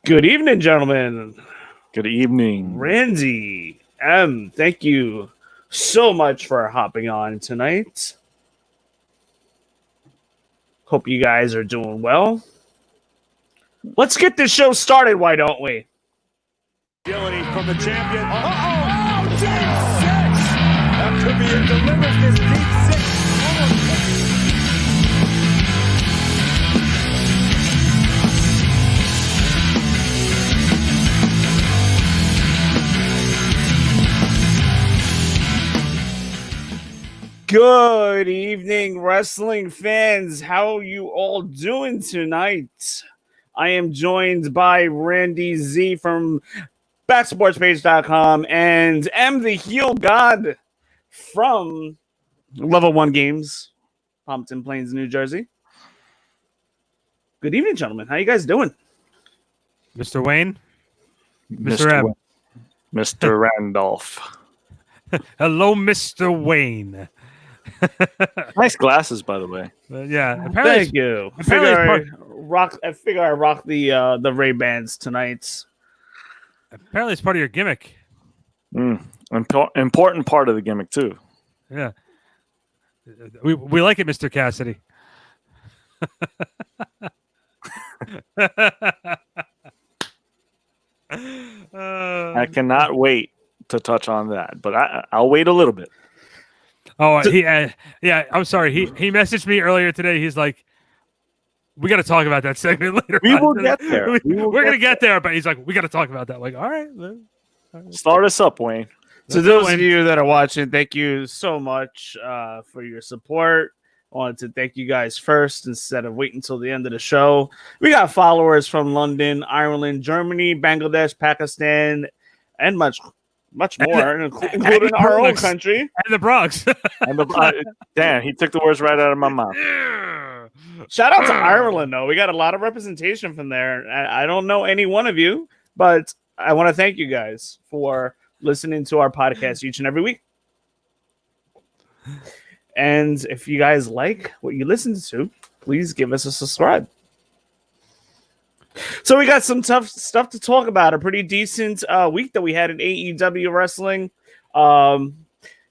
Good evening, gentlemen. Good evening. Randy M, thank you so much for hopping on tonight. Hope you guys are doing well. Let's get this show started, why don't we? Agility from the champion. Oh, deep six! That could be it. Delivers this deep six. Good evening, wrestling fans. How are you all doing tonight? I am joined by Randy Z from BackSportsPage.com and M the Heel God from Level 1 Games, Pompton Plains, New Jersey. Good evening, gentlemen. How you guys doing? Mr. Wayne? Mr. Mr. Randolph. Hello, Mr. Wayne. Nice glasses, by the way. Yeah. Thank you. I figure I rock the Ray-Bans tonight. Apparently, it's part of your gimmick. Important part of the gimmick, too. Yeah. We like it, Mr. Cassidy. I cannot wait to touch on that, but I'll wait a little bit. Oh, I'm sorry. He messaged me earlier today. He's like, we got to talk about that segment later. We will get there. We're going to get there, but he's like, we got to talk about that. Like, all right. Start us up, Wayne. To those of you that are watching, thank you so much for your support. I wanted to thank you guys first instead of waiting until the end of the show. We got followers from London, Ireland, Germany, Bangladesh, Pakistan, and much more, including our own country. And the Bronx. Damn, he took the words right out of my mouth. Shout out to Ireland, though. We got a lot of representation from there. I don't know any one of you, but I want to thank you guys for listening to our podcast each and every week. And if you guys like what you listen to, please give us a subscribe. So we got some tough stuff to talk about. A pretty decent week that we had in AEW wrestling.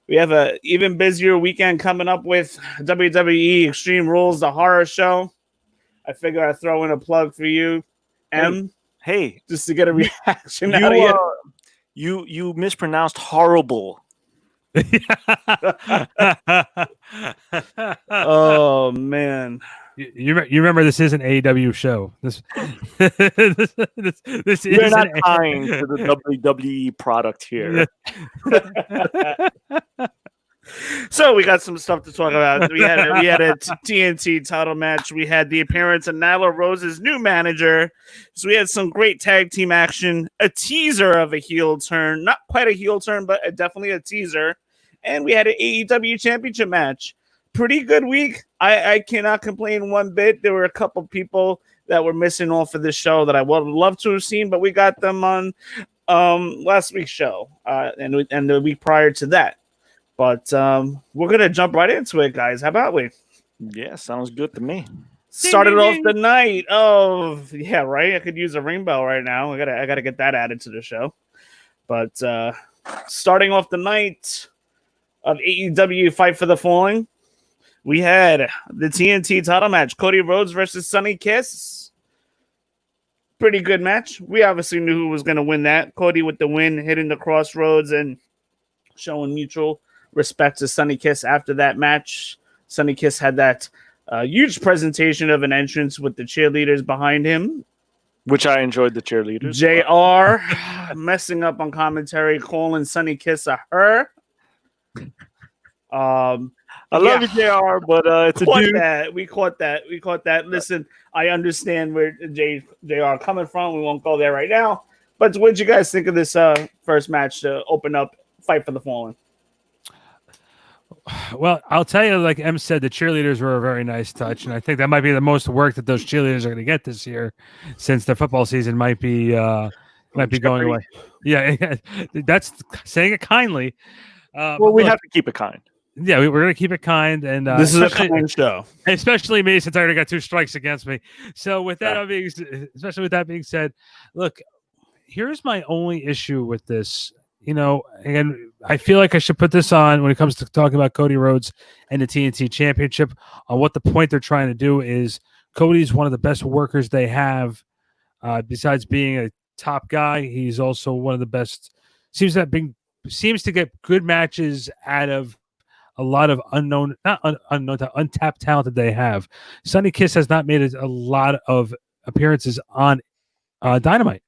We have an even busier weekend coming up with WWE Extreme Rules, the horror show. I figure I'd throw in a plug for you, M. Hey, just to get a reaction out of you. You mispronounced horrible. Oh man, you remember this is an AEW show. This We're not tying to the WWE product here. So we got some stuff to talk about. We had a TNT title match. We had the appearance of Nyla Rose's new manager. So we had some great tag team action. A teaser of a heel turn, not quite a heel turn, but definitely a teaser. And we had an AEW championship match. Pretty good week. I cannot complain one bit. There were a couple people that were missing off of this show that I would love to have seen, but we got them on last week's show and the week prior to that. But we're going to jump right into it, guys. How about we? Yeah, sounds good to me. Started off the night. Oh, yeah, right. I could use a ring bell right now. I gotta get that added to the show. But starting off the night of AEW Fight for the Fallen, we had the TNT title match, Cody Rhodes versus Sonny Kiss. Pretty good match. We obviously knew who was going to win that. Cody with the win, hitting the crossroads and showing mutual respect to Sonny Kiss after that match. Sonny Kiss had that huge presentation of an entrance with the cheerleaders behind him. Which I enjoyed the cheerleaders. JR messing up on commentary, calling Sonny Kiss a her. I love you, JR, but it's a dude. We caught that. Listen, I understand where JR coming from. We won't go there right now. But what did you guys think of this first match to open up Fight for the Fallen? Well, I'll tell you, like M said, the cheerleaders were a very nice touch, and I think that might be the most work that those cheerleaders are going to get this year, since the football season might be going away. Yeah, that's saying it kindly. Well, we have to keep it kind. Yeah, we're gonna keep it kind, and This is a kind show. especially me, since I already got 2 strikes against me. So with that especially with that being said, look, here's my only issue with this. And I feel like I should put this on when it comes to talking about Cody Rhodes and the TNT Championship. On what the point they're trying to do is, Cody's one of the best workers they have. Besides being a top guy, he's also one of the best. Seems to get good matches out of a lot of untapped talent that they have. Sonny Kiss has not made a lot of appearances on Dynamite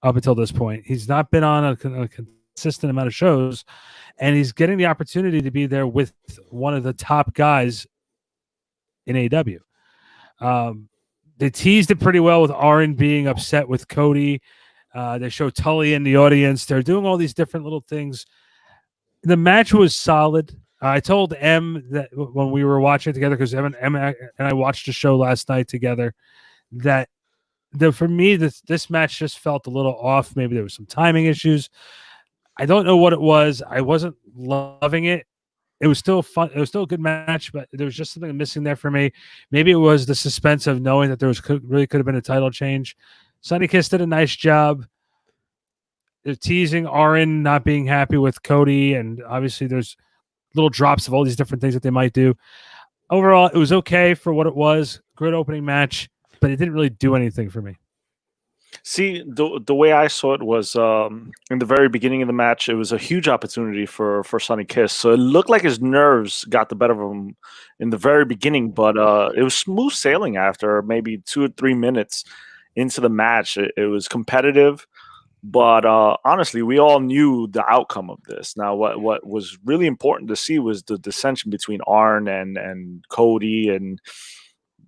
up until this point. He's not been on a consistent amount of shows, and he's getting the opportunity to be there with one of the top guys in AEW. They teased it pretty well with Arn being upset with Cody. They show Tully in the audience. They're doing all these different little things. The match was solid. I told M that when we were watching it together, because Em and I watched the show last night together, that for me, this match just felt a little off. Maybe there was some timing issues. I don't know what it was. I wasn't loving it. It was still fun. It was still a good match, but there was just something missing there for me. Maybe it was the suspense of knowing that there really could have been a title change. Sonny Kiss did a nice job. They're teasing Arn not being happy with Cody, and obviously there's little drops of all these different things that they might do. Overall, it was okay for what it was. Good opening match, but it didn't really do anything for me. See, the way I saw it was in the very beginning of the match, it was a huge opportunity for Sonny Kiss. So it looked like his nerves got the better of him in the very beginning, but it was smooth sailing after maybe 2 or 3 minutes into the match. It was competitive, but honestly, we all knew the outcome of this. Now, what was really important to see was the dissension between Arn and Cody, and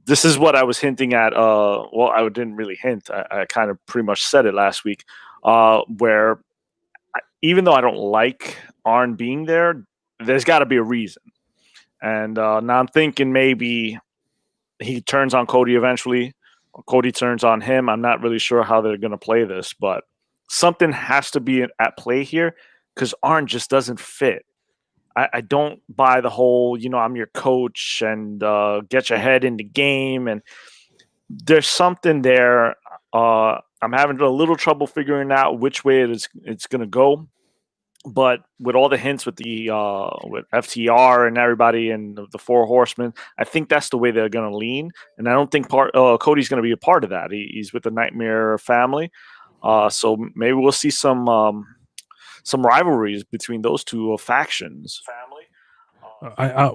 this is what I was hinting at. Well, I didn't really hint. I kind of pretty much said it last week, where even though I don't like Arn being there, there's got to be a reason. And now I'm thinking maybe he turns on Cody eventually, or Cody turns on him. I'm not really sure how they're going to play this, but something has to be at play here because Arn just doesn't fit. I don't buy the whole, I'm your coach and get your head in the game. And there's something there. I'm having a little trouble figuring out which way it's going to go. But with all the hints with the with FTR and everybody and the Four Horsemen, I think that's the way they're going to lean. And I don't think Cody's going to be a part of that. He's with the Nightmare family. So maybe we'll see some rivalries between those two factions. I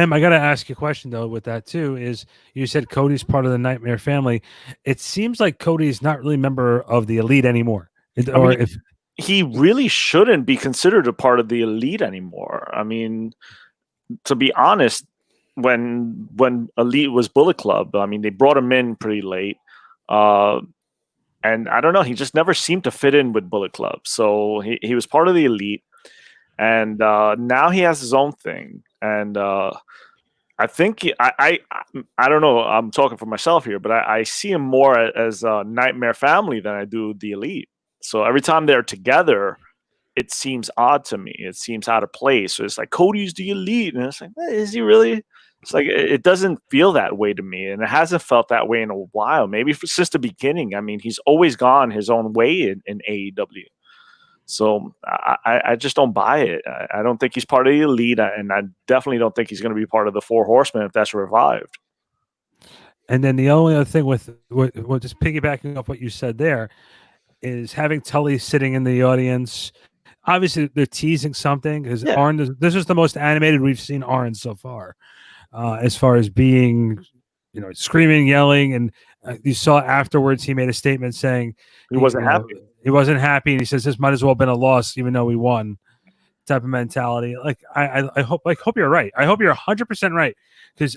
got to ask you a question though with that too. Is you said Cody's part of the Nightmare family? It seems like Cody's not really a member of the Elite anymore. He really shouldn't be considered a part of the Elite anymore. I mean, to be honest, when Elite was Bullet Club, I mean, they brought him in pretty late. And I don't know, he just never seemed to fit in with Bullet Club. So he was part of the Elite. And now he has his own thing. And I think I don't know, I'm talking for myself here, but I see him more as a Nightmare family than I do the Elite. So every time they're together, it seems odd to me. It seems out of place. So it's like, Cody's the Elite. And it's like, is he really? It's like, it doesn't feel that way to me. And it hasn't felt that way in a while. Maybe since the beginning. I mean, he's always gone his own way in AEW. So I just don't buy it. I don't think he's part of the Elite. And I definitely don't think he's going to be part of the Four Horsemen if that's revived. And then the only other thing with just piggybacking off what you said there is having Tully sitting in the audience. Obviously, they're teasing something because Arn. This is the most animated we've seen Arn so far, as far as being, screaming, yelling, and you saw afterwards he made a statement saying he wasn't happy. He wasn't happy, and he says this might as well have been a loss, even though we won. Type of mentality. Like I hope you're right. I hope you're 100% right because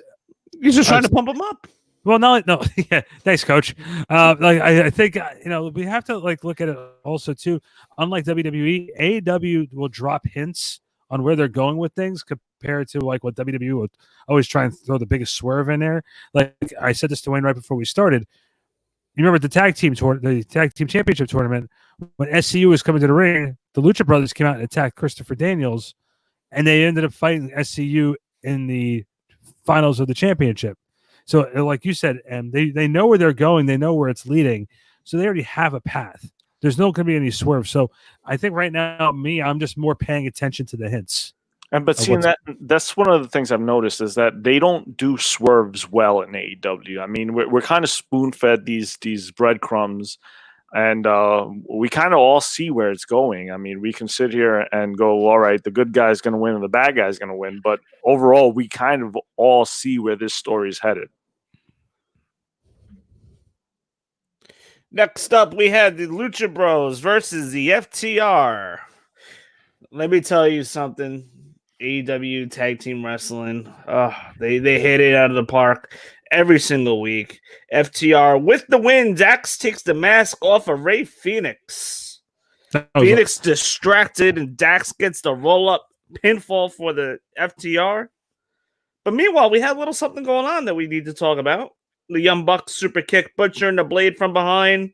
he's just trying to pump him up. Well, no, yeah, thanks, Coach. I think we have to look at it also too. Unlike WWE, AEW will drop hints on where they're going with things compared to what WWE would always try and throw the biggest swerve in there. Like I said this to Wayne right before we started. You remember the tag team championship tournament when SCU was coming to the ring? The Lucha Brothers came out and attacked Christopher Daniels, and they ended up fighting SCU in the finals of the championship. So, like you said, and they know where they're going, they know where it's leading, so they already have a path. There's no going to be any swerve. So, I think right now, I'm just more paying attention to the hints. But seeing that's one of the things I've noticed is that they don't do swerves well in AEW. I mean, we're kind of spoon fed these breadcrumbs. And we kind of all see where it's going. I mean, we can sit here and go, all right, the good guy's going to win and the bad guy's going to win. But overall, we kind of all see where this story is headed. Next up, we had the Lucha Bros versus the FTR. Let me tell you something. AEW Tag Team Wrestling, they hit it out of the park every single week. FTR with the win. Dax takes the mask off of Rey Fenix. Phoenix distracted, and Dax gets the roll-up pinfall for the FTR. But meanwhile, we had a little something going on that we need to talk about. The Young Bucks super kick Butcher and the Blade from behind.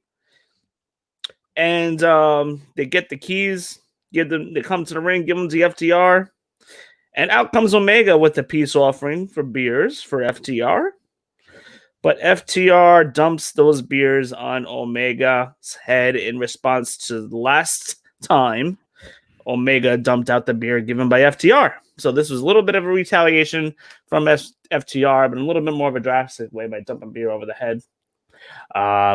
And they get the keys. They come to the ring, give them to the FTR. And out comes Omega with a peace offering for beers for FTR. But FTR dumps those beers on Omega's head in response to the last time Omega dumped out the beer given by FTR. So this was a little bit of a retaliation from FTR, but a little bit more of a drastic way by dumping beer over the head.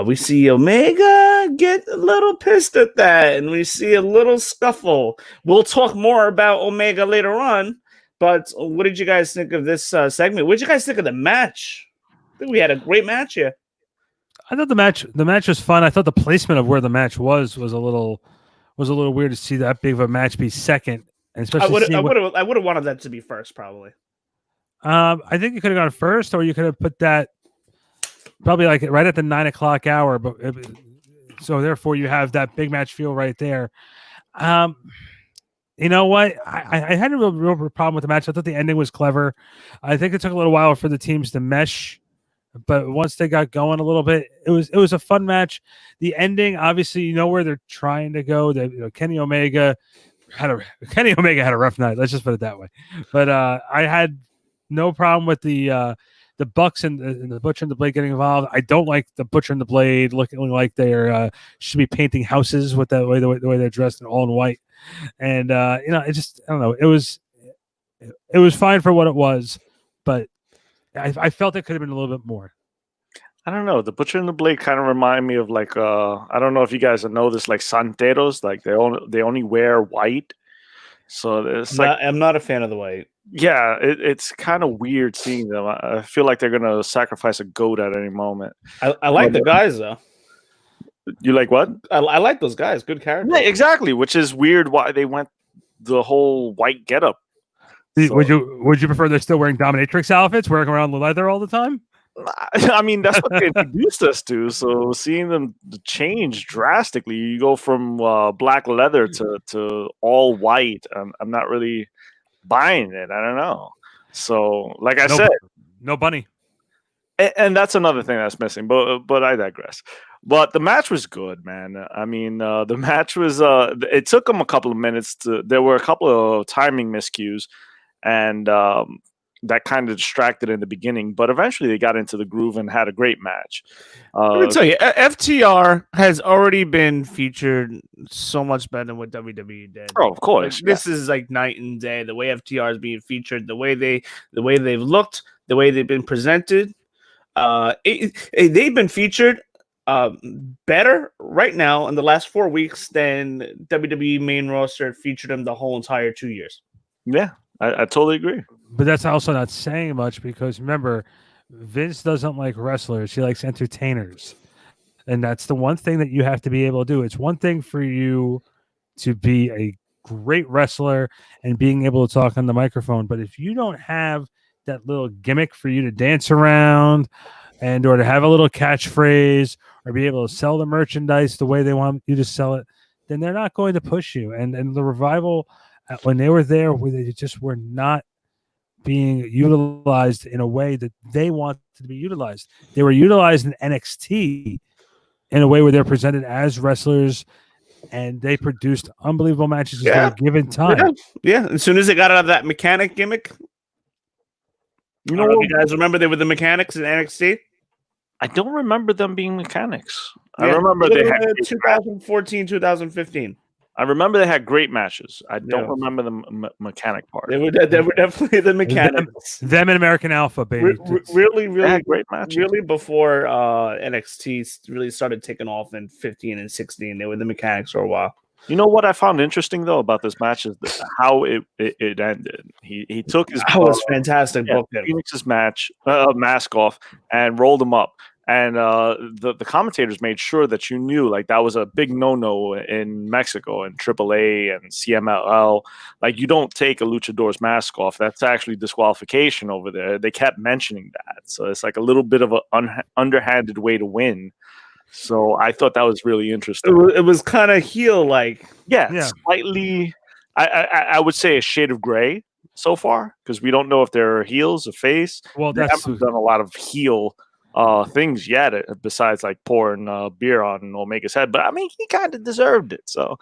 We see Omega get a little pissed at that, and we see a little scuffle. We'll talk more about Omega later on, but what did you guys think of this segment? What did you guys think of the match? I think we had a great match here. I thought the match was fun. I thought the placement of where the match was a little weird to see that big of a match be second, and especially I would have wanted that to be first, probably. I think you could have gone first, or you could have put that probably like right at the 9 o'clock hour. But so therefore, you have that big match feel right there. You know what? I had a real problem with the match. I thought the ending was clever. I think it took a little while for the teams to mesh, but once they got going a little bit, it was a fun match. The ending, obviously, you know where they're trying to go. Kenny Omega had a rough night. Let's just put it that way. But I had no problem with the Bucks and the Butcher and the Blade getting involved. I don't like the Butcher and the Blade looking like they're should be painting houses with the way they're dressed in all in white. And it just, I don't know. It was fine for what it was, but I felt it could have been a little bit more. I don't know. The Butcher and the Blade kind of remind me of like I don't know if you guys know this, like santeros, like they only wear white. So it's I'm not a fan of the white. Yeah, it's kind of weird seeing them. I feel like they're gonna sacrifice a goat at any moment. I like the guys though. You like what? I like those guys. Good character. Yeah, exactly. Which is weird why they went the whole white getup. So, would you prefer they're still wearing dominatrix outfits, wearing around the leather all the time? I mean, that's what they introduced us to. So seeing them change drastically, you go from black leather to all white. I'm not really buying it. I don't know. So, like I said, no bunny. And that's another thing that's missing. But I digress. But the match was good, man. I mean, the match was. It took them a couple of minutes. There were a couple of timing miscues, and that kind of distracted in the beginning. But eventually, they got into the groove and had a great match. Let me tell you, FTR has already been featured so much better than what WWE did. Oh, of course. Like, this is like night and day. The way FTR is being featured, the way they've looked, the way they've been presented. They've been featured better right now in the last 4 weeks than WWE main roster featured them the whole entire 2 years. Yeah, I totally agree. But that's also not saying much because remember, Vince doesn't like wrestlers; he likes entertainers, and that's the one thing that you have to be able to do. It's one thing for you to be a great wrestler and being able to talk on the microphone, but if you don't have that little gimmick for you to dance around and or to have a little catchphrase or be able to sell the merchandise the way they want you to sell it, then they're not going to push you. And the Revival, when they were there, where they just were not being utilized in a way that they wanted to be utilized. They were utilized in NXT in a way where they're presented as wrestlers and they produced unbelievable matches because they were given time. Yeah. As soon as they got out of that mechanic gimmick, You know, you guys remember they were the mechanics in NXT? I don't remember them being mechanics. Yeah. I remember they had 2014, 2015. I remember they had great matches. I don't remember the mechanic part. They were definitely the mechanics. Them and American Alpha, baby. Really great matches. Really before NXT really started taking off in 15 and 16. They were the mechanics for a while. You know what I found interesting though about this match is how it ended. He took his fantastic Phoenix's mask off and rolled him up. And the commentators made sure that you knew, like, that was a big no-no in Mexico and AAA and CMLL. Like, you don't take a luchador's mask off. That's actually disqualification over there. They kept mentioning that. So it's like a little bit of an underhanded way to win. So I thought that was really interesting. It was kind of heel-like. Yeah, slightly, I would say a shade of gray so far, because we don't know if they're heels or face. Well, they haven't done a lot of heel things yet, besides like pouring beer on Omega's head. But I mean, he kind of deserved it. So,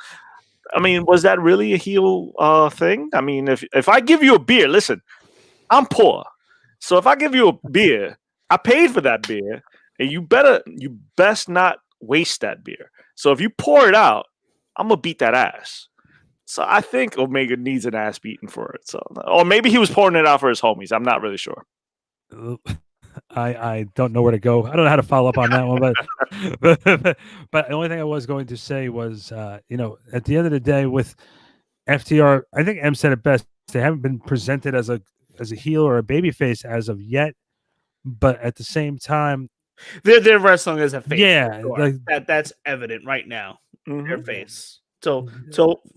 I mean, was that really a heel thing? I mean, if I give you a beer, listen, I'm poor. So if I give you a beer, I paid for that beer, and you best not waste that beer. So if you pour it out, I'm gonna beat that ass. So I think Omega needs an ass beating for it. So, or maybe he was pouring it out for his homies. I'm not really sure. I don't know where to go. I don't know how to follow up on that one, but the only thing I was going to say was, at the end of the day with FTR, I think M said it best. They haven't been presented as a heel or a babyface as of yet, but at the same time, they're wrestling as a face. Yeah, sure. That's evident right now. Their face. So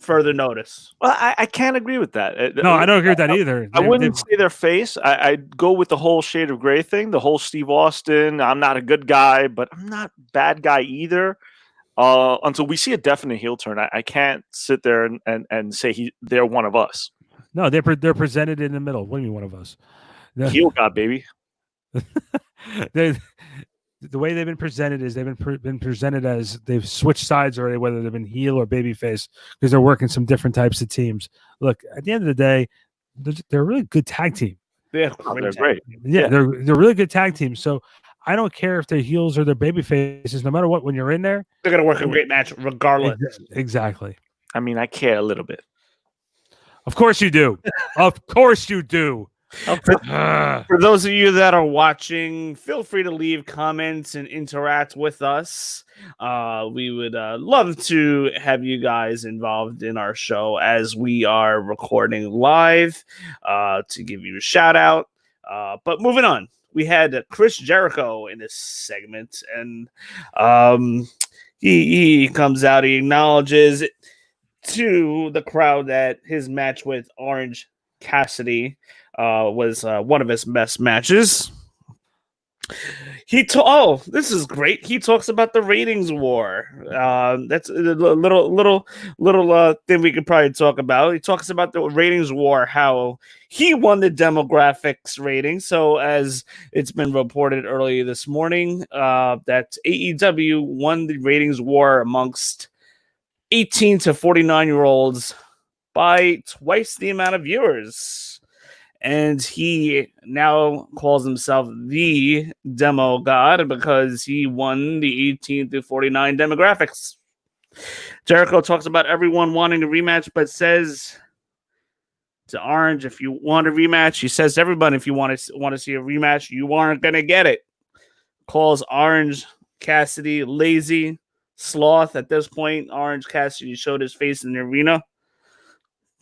further notice. Well, I can't agree with that. No, I don't agree with that either. I wouldn't say their face. I'd go with the whole shade of gray thing, the whole Steve Austin. I'm not a good guy, but I'm not bad guy either. Until we see a definite heel turn, I can't sit there and say they're one of us. No, they're presented in the middle. What do you mean one of us? Heel god, baby. The way they've been presented is they've been presented as they've switched sides already, whether they've been heel or babyface, because they're working some different types of teams. Look, at the end of the day, they're a really good tag team. They're great. Yeah, they're really good tag team. So I don't care if they're heels or they're babyfaces. No matter what, when you're in there, they're gonna work a great match regardless. Exactly. I mean, I care a little bit. Of course you do. Of course you do. For those of you that are watching, feel free to leave comments and interact with us. We would love to have you guys involved in our show as we are recording live to give you a shout out. But moving on, we had Chris Jericho in this segment, and he comes out, he acknowledges to the crowd that his match with Orange Cassidy was one of his best matches. This is great. He talks about the ratings war. That's a little thing we could probably talk about. He talks about the ratings war, how he won the demographics rating. So as it's been reported earlier this morning, that AEW won the ratings war amongst 18 to 49-year-olds by twice the amount of viewers. And he now calls himself the demo god because he won the 18 to 49 demographics. Jericho talks about everyone wanting a rematch, but says to Orange, if you want a rematch, he says to everybody, if you want to see a rematch, you aren't going to get it. Calls Orange Cassidy lazy, sloth. At this point, Orange Cassidy showed his face in the arena.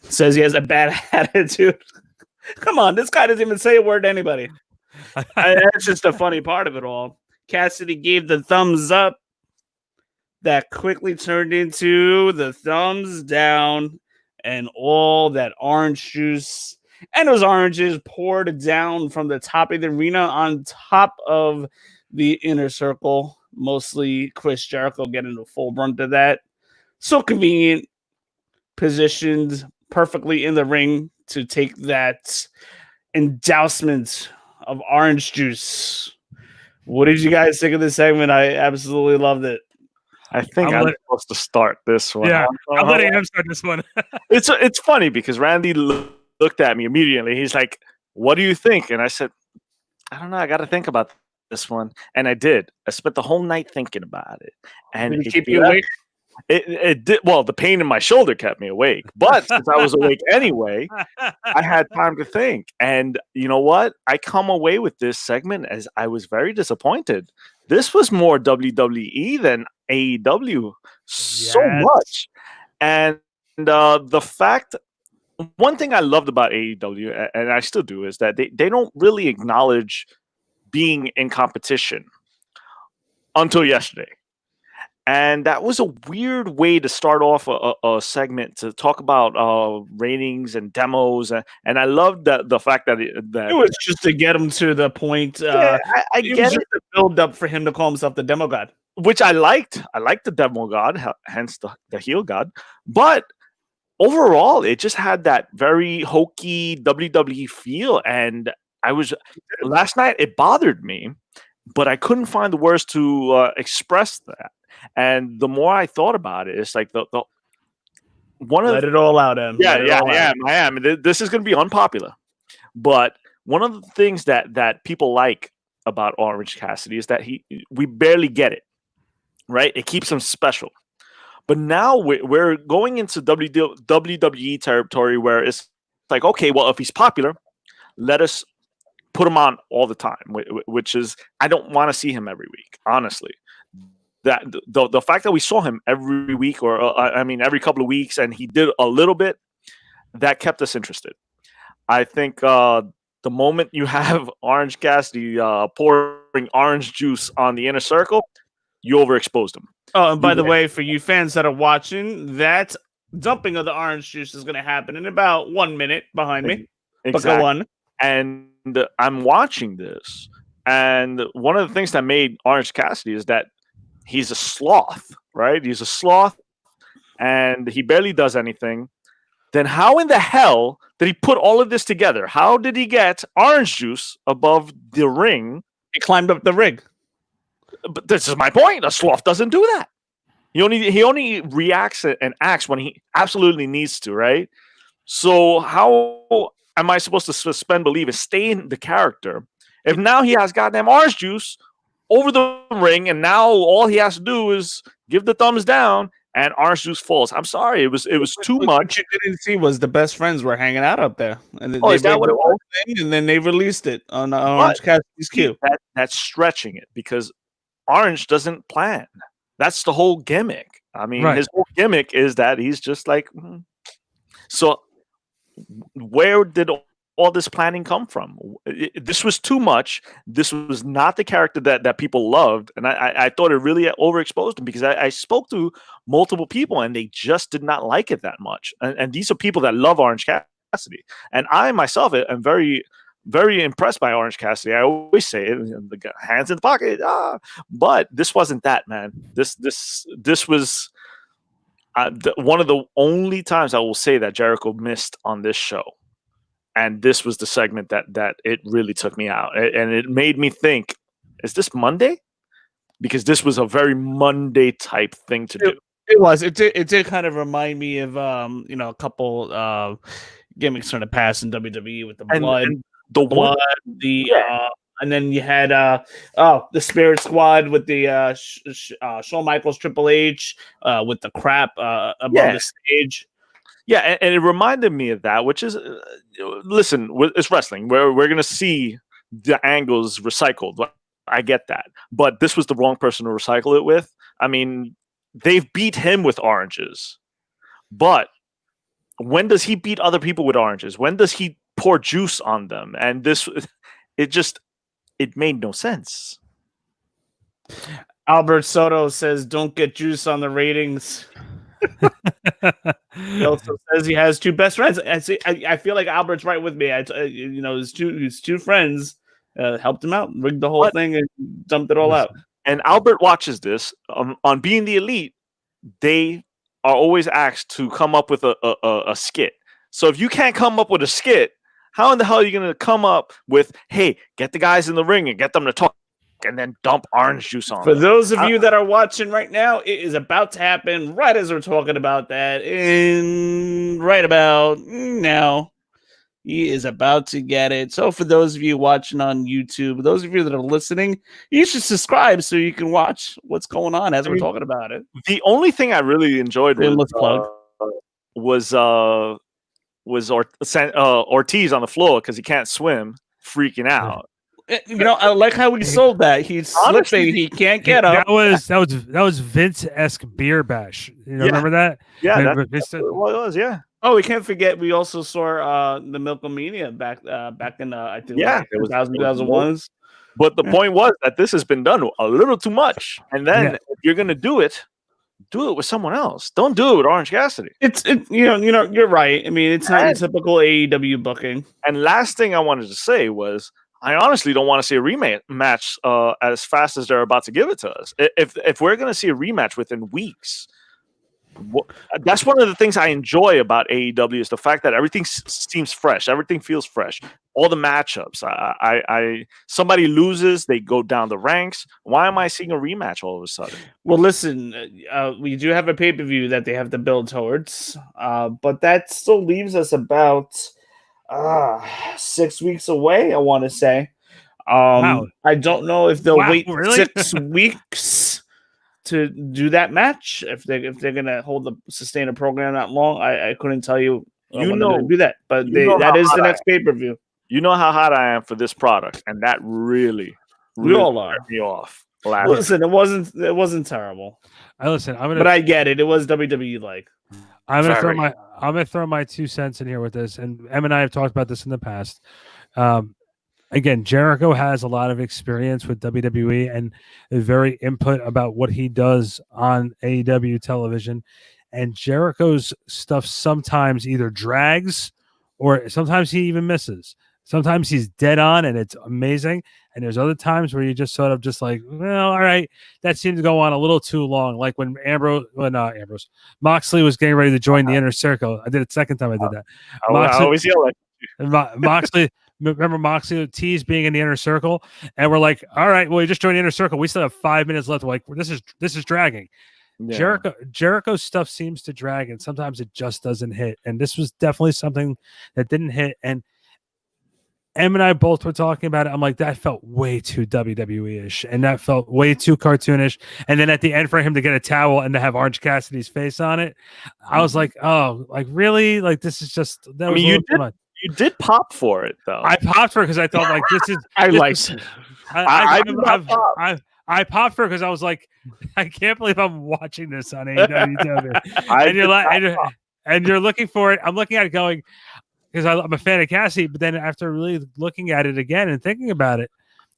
Says he has a bad attitude. Come on, this guy doesn't even say a word to anybody. That's just a funny part of it all. Cassidy gave the thumbs up that quickly turned into the thumbs down, and all that orange juice and those oranges poured down from the top of the arena on top of the inner circle. Mostly Chris Jericho getting the full brunt of that. So convenient, positioned perfectly in the ring to take that endorsement of orange juice. What did you guys think of this segment? I absolutely loved it. I think I'm supposed to start this one. Yeah, I'm letting him start this one. It's funny because Randy looked at me immediately. He's like, "What do you think?" And I said, "I don't know. I got to think about this one." And I did. I spent the whole night thinking about it. And Did it keep you awake? It did. Well, the pain in my shoulder kept me awake, but since I was awake anyway, I had time to think. And you know what? I come away with this segment as I was very disappointed. This was more WWE than AEW, so much. And the fact, one thing I loved about AEW, and I still do, is that they don't really acknowledge being in competition until yesterday. And that was a weird way to start off a segment to talk about ratings and demos. And I loved the fact that it was just to get him to the point. I it get was it. just a build up for him to call himself the demo god. Which I liked. I liked the demo god, hence the heel god. But overall, it just had that very hokey WWE feel. And last night, it bothered me, but I couldn't find the words to express that. And the more I thought about it, it's like let it all out, Em. I am. This is going to be unpopular, but one of the things that people like about Orange Cassidy is that we barely get it, right? It keeps him special. But now we're going into WWE territory where it's like, okay, well, if he's popular, let us put him on all the time, which is, I don't want to see him every week, honestly. That the fact that we saw him every week, or every couple of weeks, and he did a little bit, that kept us interested. I think the moment you have Orange Cassidy pouring orange juice on the inner circle, you overexposed him. Oh, and by the way, for you fans that are watching, that dumping of the orange juice is going to happen in about 1 minute behind me. Exactly. But go on. And I'm watching this, and one of the things that made Orange Cassidy is that he's a sloth, right? He's a sloth, and he barely does anything. Then how in the hell did he put all of this together? How did he get orange juice above the ring? He climbed up the ring. But this is my point. A sloth doesn't do that. He only reacts and acts when he absolutely needs to, right? So how am I supposed to suspend belief and stay in the character if now he has goddamn orange juice over the ring, and now all he has to do is give the thumbs down, and orange juice falls? I'm sorry, it was too much. What you didn't see was the best friends were hanging out up there, and is that what it was? And then they released it on Orange Cassidy's queue. That's stretching it, because Orange doesn't plan. That's the whole gimmick. I mean, his whole gimmick is that he's just like. So, where did all this planning come from? This was too much. This was not the character that people loved, and I thought it really overexposed him, because I spoke to multiple people and they just did not like it that much. And these are people that love Orange Cassidy, and I myself am very, very impressed by Orange Cassidy. I always say it, the hands in the pocket, but this wasn't that, man. This was one of the only times I will say that Jericho missed on this show. And this was the segment that it really took me out. And it made me think, is this Monday? Because this was a very Monday type thing to do. It was. It did kind of remind me of a couple gimmicks from the past in WWE with the blood. And then you had the Spirit Squad with the Shawn Michaels, Triple H with the crap above the stage. Yeah, and it reminded me of that, which is, listen, it's wrestling. We're going to see the angles recycled. I get that. But this was the wrong person to recycle it with. I mean, they've beat him with oranges. But when does he beat other people with oranges? When does he pour juice on them? And it made no sense. Albert Soto says, don't get juice on the ratings. He also says he has two best friends. I feel like Albert's right with me. His two friends helped him out, rigged the whole thing, and dumped it all out. And Albert watches this on Being the Elite. They are always asked to come up with a skit. So if you can't come up with a skit, how in the hell are you going to come up with, hey, get the guys in the ring and get them to talk and then dump orange juice on For them. those of you that are watching right now, it is about to happen right as we're talking about that. In right about now, he is about to get it. So for those of you watching on YouTube, those of you that are listening, you should subscribe so you can watch what's going on as we're talking about it. The only thing I really enjoyed Shameless plug. was Ortiz on the floor because he can't swim, freaking out. You know, I like how we sold that. He's Honestly, slipping. He can't get up. That was Vince-esque beer bash. You know, remember that? Yeah, Remember, that's what it was. Yeah. Oh, we can't forget. We also saw the Milkomania back in I think it 2001. But the point was that this has been done a little too much. And then if you're gonna do it with someone else. Don't do it with Orange Cassidy. You're right. I mean, it's not your typical AEW booking. And last thing I wanted to say was, I honestly don't want to see a rematch as fast as they're about to give it to us. If we're going to see a rematch within weeks, that's one of the things I enjoy about AEW is the fact that everything seems fresh. Everything feels fresh. All the matchups. Somebody loses, they go down the ranks. Why am I seeing a rematch all of a sudden? Well, listen, we do have a pay-per-view that they have to build towards, but that still leaves us about 6 weeks away, I want to say. Wow. I don't know if they'll wait really? 6 weeks to do that match. If they're gonna sustain a program that long, I couldn't tell you. When they're gonna do that, but that is the next pay-per-view. You know how hot I am for this product, and that really we all are. Me off. Listen, it wasn't terrible. But I get it. It was WWE like. I'm gonna throw my 2 cents in here with this, and Em and I have talked about this in the past. Again, Jericho has a lot of experience with WWE and is very input about what he does on AEW television. And Jericho's stuff sometimes either drags or sometimes he even misses. Sometimes he's dead on and it's amazing. And there's other times where you just sort of just like, well, all right, that seemed to go on a little too long. Like when Moxley was getting ready to join the Inner Circle. I did it second time I did that. I always yell at you. Moxley. Remember Moxley T's being in the Inner Circle, and we're like, all right, well, you just joined the Inner Circle. We still have 5 minutes left. We're like, this is dragging. Yeah. Jericho's stuff seems to drag, and sometimes it just doesn't hit. And this was definitely something that didn't hit. And Em and I both were talking about it. I'm like, that felt way too WWE-ish, and that felt way too cartoonish. And then at the end, for him to get a towel and to have Orange Cassidy's face on it, I was like, oh, like really? Like this is just. That was You did pop for it though. I popped for it because I thought like this is. I popped for it because I was like, I can't believe I'm watching this on AEW. And you're looking for it. I'm looking at it going because I'm a fan of Cassie, but then after really looking at it again and thinking about it,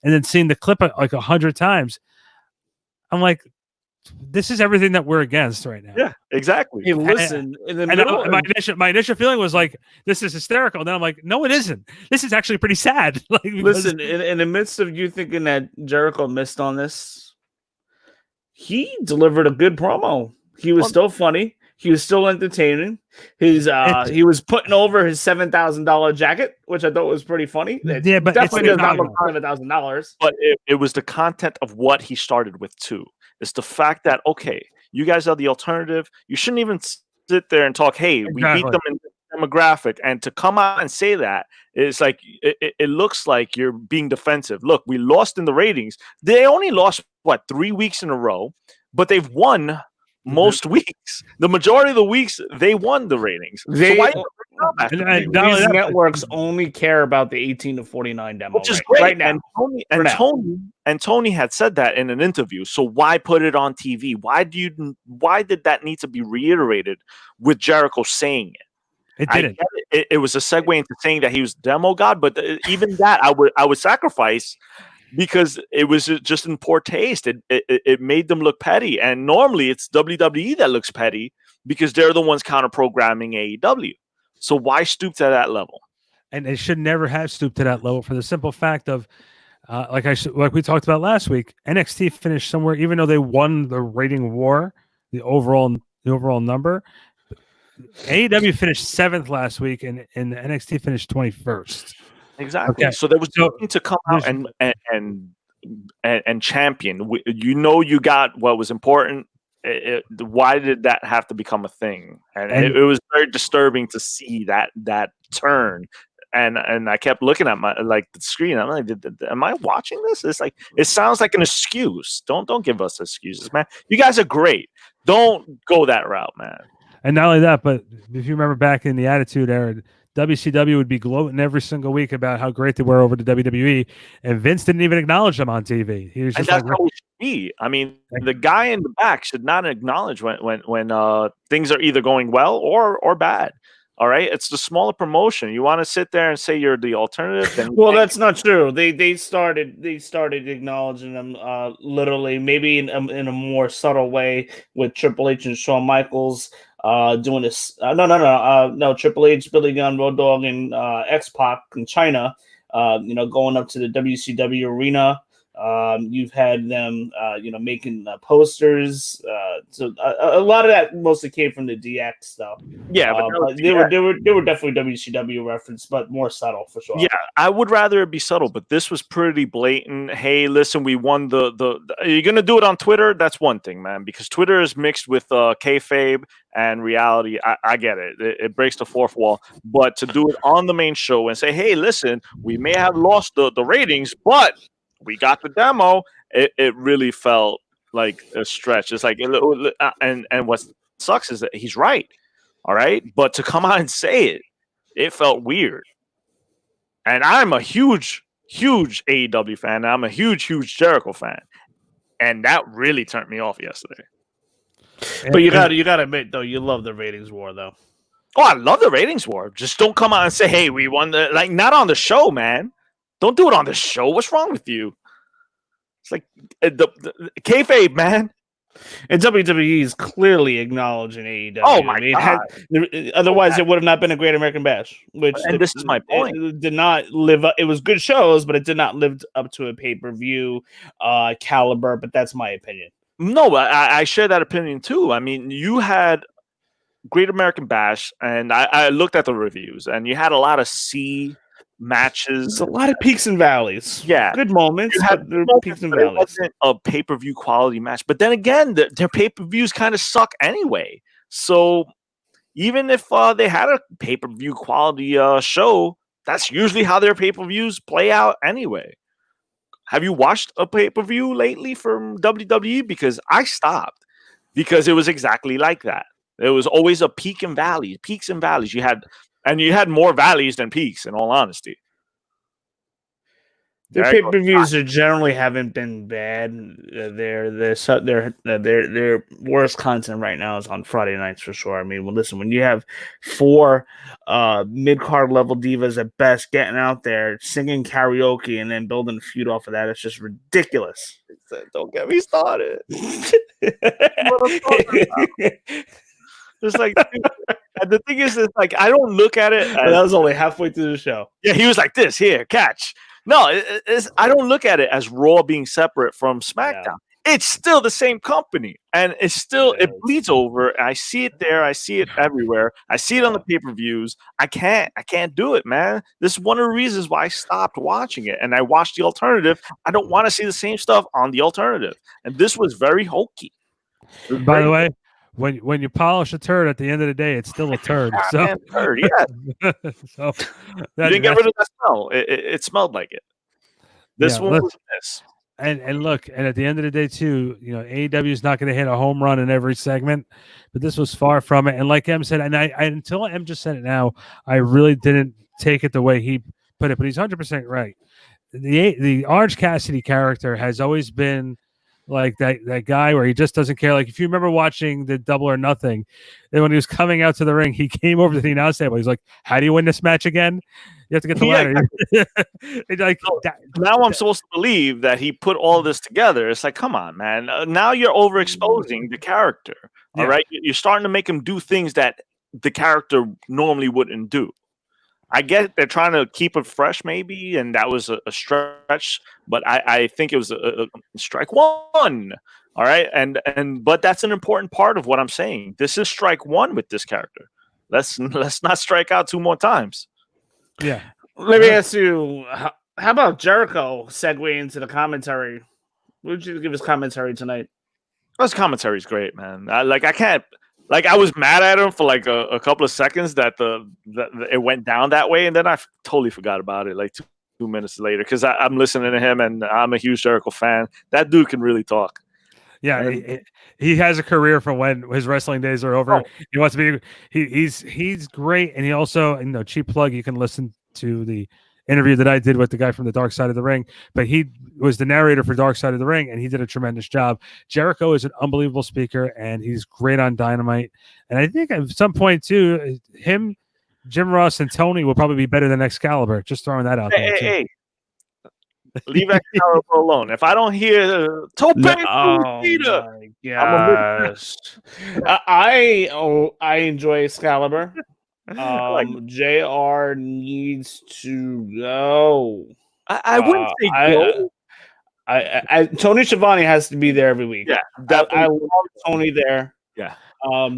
and then seeing the clip like 100 times, I'm like, this is everything that we're against right now. Yeah, exactly. Hey, listen, my initial feeling was like, this is hysterical. And then I'm like, no, it isn't. This is actually pretty sad. Listen, in the midst of you thinking that Jericho missed on this, he delivered a good promo. He was still funny. He was still entertaining. He was putting over his $7,000 jacket, which I thought was pretty funny. Yeah, but definitely does not look $7,000. But it was the content of what he started with too. It's the fact that, okay, you guys are the alternative. You shouldn't even sit there and talk, hey, we beat them in demographic. And to come out and say that, it's like, it looks like you're being defensive. Look, we lost in the ratings. They only lost, 3 weeks in a row, but they've won most weeks. The majority of the weeks, they won the ratings. These networks only care about the 18 to 49 demo, which is great right now. And Tony had said that in an interview. So why put it on TV? Why did that need to be reiterated with Jericho saying it? It didn't. It was a segue into saying that he was demo god, but even that I would sacrifice because it was just in poor taste. It made them look petty, and normally it's WWE that looks petty because they're the ones counter programming AEW. So why stoop to that level? And they should never have stooped to that level for the simple fact of, like we talked about last week, NXT finished somewhere, even though they won the rating war, the overall number. AEW finished 7th last week, and NXT finished 21st. Exactly. Okay. So there was nothing to come out and and champion. You got what was important. Why did that have to become a thing? And it was very disturbing to see that turn. And I kept looking at the screen. I'm like, am I watching this? It's like, it sounds like an excuse. Don't give us excuses, man. You guys are great. Don't go that route, man. And not only that, but if you remember back in the Attitude Era, WCW would be gloating every single week about how great they were over the WWE, and Vince didn't even acknowledge them on TV. He was just and that's how it should be. I mean, the guy in the back should not acknowledge when things are either going well or bad. All right, it's the smaller promotion. You want to sit there and say you're the alternative? Then well, that's not true. They started acknowledging them literally, maybe in a more subtle way with Triple H and Shawn Michaels doing this. No, Triple H, Billy Gunn, Road Dogg, and X-Pac in China. Going up to the WCW arena. You've had them, making posters. So a lot of that mostly came from the DX stuff. Yeah, but they were definitely WCW reference, but more subtle for sure. Yeah, I would rather it be subtle, but this was pretty blatant. Hey, listen, we won you're gonna do it on Twitter. That's one thing, man, because Twitter is mixed with kayfabe and reality. I get it. It breaks the fourth wall, but to do it on the main show and say, hey, listen, we may have lost the ratings, but we got the demo. It really felt like a stretch. It's like, and what sucks is that he's right. All right, but to come out and say it felt weird. And I'm a huge AEW fan. I'm a huge Jericho fan, and that really turned me off yesterday. But you got to admit though, you love the ratings war though. Oh, I love the ratings war. Just don't come out and say, hey, we won not on the show, man. Don't do it on the show. What's wrong with you? It's like the kayfabe, man. And WWE is clearly acknowledging AEW. Oh my God! Otherwise, it would have not been a Great American Bash. This is my point. It did not live up. It was good shows, but it did not live up to a pay-per-view caliber. But that's my opinion. No, I share that opinion too. I mean, you had Great American Bash, and I looked at the reviews, and you had a lot of C matches. There's a lot of peaks and valleys. Yeah, good moments, but there were peaks and valleys. It wasn't a pay-per-view quality match, but then again, their pay-per-views kind of suck anyway. So even if they had a pay-per-view quality show, that's usually how their pay-per-views play out anyway. Have you watched a pay-per-view lately from WWE? Because I stopped because it was exactly like that. It was always a peaks and valleys. You had more valleys than peaks, in all honesty. Their pay-per-views generally haven't been bad. Their worst content right now is on Friday nights for sure. I mean, well, listen, when you have 4 mid-card level divas at best getting out there singing karaoke and then building a feud off of that, it's just ridiculous. Don't get me started. It's like, the thing is, it's like, I don't look at it. That was only halfway through the show. Yeah, he was like, this, here, catch. No, I don't look at it as Raw being separate from SmackDown. Yeah. It's still the same company, and it bleeds over. I see it there. I see it everywhere. I see it on the pay-per-views. I can't do it, man. This is one of the reasons why I stopped watching it, and I watched the alternative. I don't want to see the same stuff on the alternative, and this was very hokey. By the way, when you polish a turd, at the end of the day, it's still a turd. So, turd, yeah. So you didn't get rid of that smell. It smelled like it. This one was this. And look, and at the end of the day, too, AEW is not going to hit a home run in every segment, but this was far from it. And like Em said, and I until Em just said it now, I really didn't take it the way he put it, but he's 100% right. The Orange Cassidy character has always been like that guy where he just doesn't care. Like if you remember watching the Double or Nothing, and when he was coming out to the ring, he came over to the announce table. He's like, "How do you win this match again? You have to get the ladder." It's like, now I'm supposed to believe that he put all this together. It's like, come on, man. Now you're overexposing the character. All right, you're starting to make him do things that the character normally wouldn't do. I get they're trying to keep it fresh, maybe, and that was a stretch, but I think it was a strike one. All right, but that's an important part of what I'm saying. This is strike one with this character. Let's not strike out 2 more times. Yeah. Let me ask you, How about Jericho segue into the commentary? What did you give his commentary tonight? His commentary is great, man. I can't. Like, I was mad at him for like a couple of seconds that it went down that way, and then I totally forgot about it. Like 2 minutes later, because I'm listening to him, and I'm a huge Jericho fan. That dude can really talk. Yeah, he has a career from when his wrestling days are over. He wants to be. He's great, and he also, cheap plug. You can listen to the interview that I did with the guy from the Dark Side of the Ring, but he was the narrator for Dark Side of the Ring, and he did a tremendous job. Jericho is an unbelievable speaker, and he's great on Dynamite. And I think at some point too, him, Jim Ross, and Tony will probably be better than Excalibur. Just throwing that out there. Hey. Leave Excalibur alone. If I don't hear Tope, I enjoy Excalibur. JR needs to go. I wouldn't say go. Tony Schiavone has to be there every week. Yeah, I love Tony there. Yeah.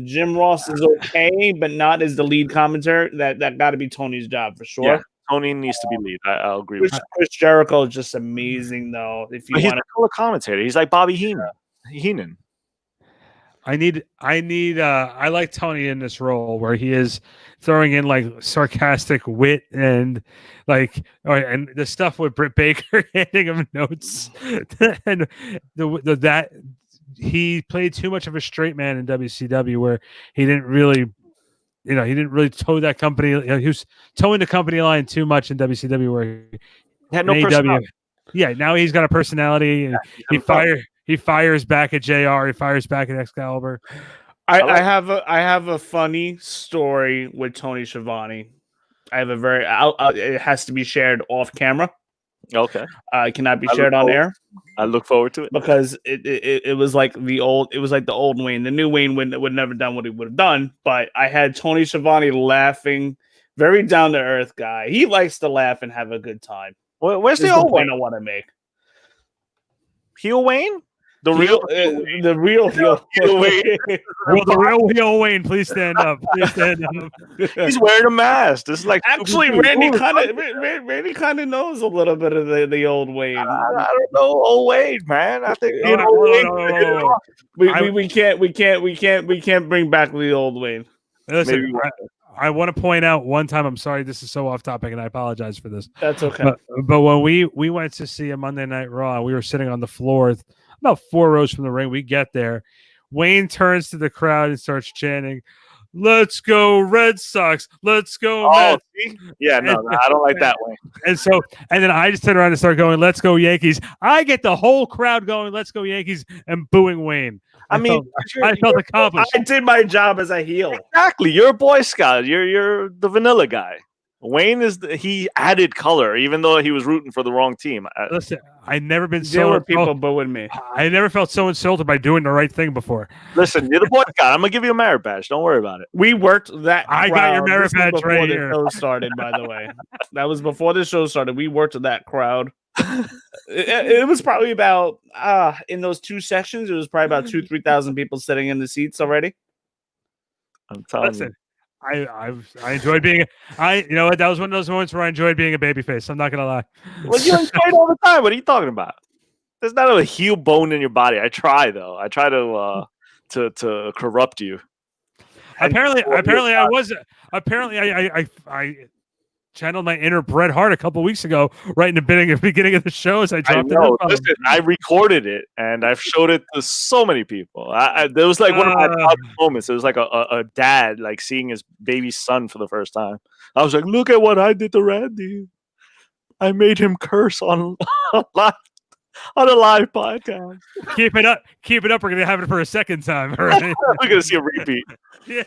Jim Ross is okay, but not as the lead commentator. That got to be Tony's job for sure. Yeah. Tony needs to be lead. I'll agree with that. Chris Jericho is just amazing, though. If you want to call a commentator, he's like Bobby Heenan. I like Tony in this role where he is throwing in like sarcastic wit and and the stuff with Britt Baker handing him notes and that he played too much of a straight man in WCW where he didn't really toe that company. He was towing the company line too much in WCW where he had no personality. Yeah, now he's got a personality and he fires back at JR. He fires back at Excalibur. I have a funny story with Tony Schiavone. I have it has to be shared off camera. Okay. It cannot be shared on air. I look forward to it because it was like the old Wayne. The new Wayne would never done what he would have done. But I had Tony Schiavone laughing, very down to earth guy. He likes to laugh and have a good time. Where's the old Wayne? I want to make heel Wayne. The real heel Wayne. Well, the real heel Wayne, please stand up. Please stand up. He's wearing a mask. This is like actually Randy kind of knows a little bit of the old Wayne. I don't know old Wayne, man. I think we can't bring back the old Wayne. Listen, I want to point out one time. I'm sorry, this is so off topic, and I apologize for this. That's okay. But when we went to see a Monday Night Raw, we were sitting on the floor about 4 rows from the ring. We get there. Wayne turns to the crowd and starts chanting, "Let's go Red Sox! Let's go Mets!" Yeah, no, I don't like that way. And then I just turn around and start going, "Let's go Yankees!" I get the whole crowd going, "Let's go Yankees!" and booing Wayne. I felt accomplished. I did my job as a heel. Exactly. You're a Boy Scout. You're the vanilla guy. Wayne he added color, even though he was rooting for the wrong team. Listen, I never been there were people booing me. I never felt so insulted by doing the right thing before. Listen, you're the Boy Scout. I'm gonna give you a merit badge. Don't worry about it. We worked that. I got your merit badge right here. The show started, by the way. That was before the show started. We worked that crowd. It was probably about in those 2 sections. It was probably about 2,000-3,000 people sitting in the seats already. I'm telling you. I enjoyed being that was one of those moments where I enjoyed being a babyface. I'm not gonna lie. Well, you enjoy it all the time. What are you talking about? There's not a heel bone in your body. I try though. I try to corrupt you. Apparently I channeled my inner Bret Hart a couple weeks ago, right in the beginning of the show as I dropped it. Listen, I recorded it and I've showed it to so many people. There was like one of my proud moments. It was like a dad like seeing his baby son for the first time. I was like, "Look at what I did to Randy. I made him curse on a live podcast." Keep it up. We're gonna have it for a second time. All right? We're gonna see a repeat. Yeah.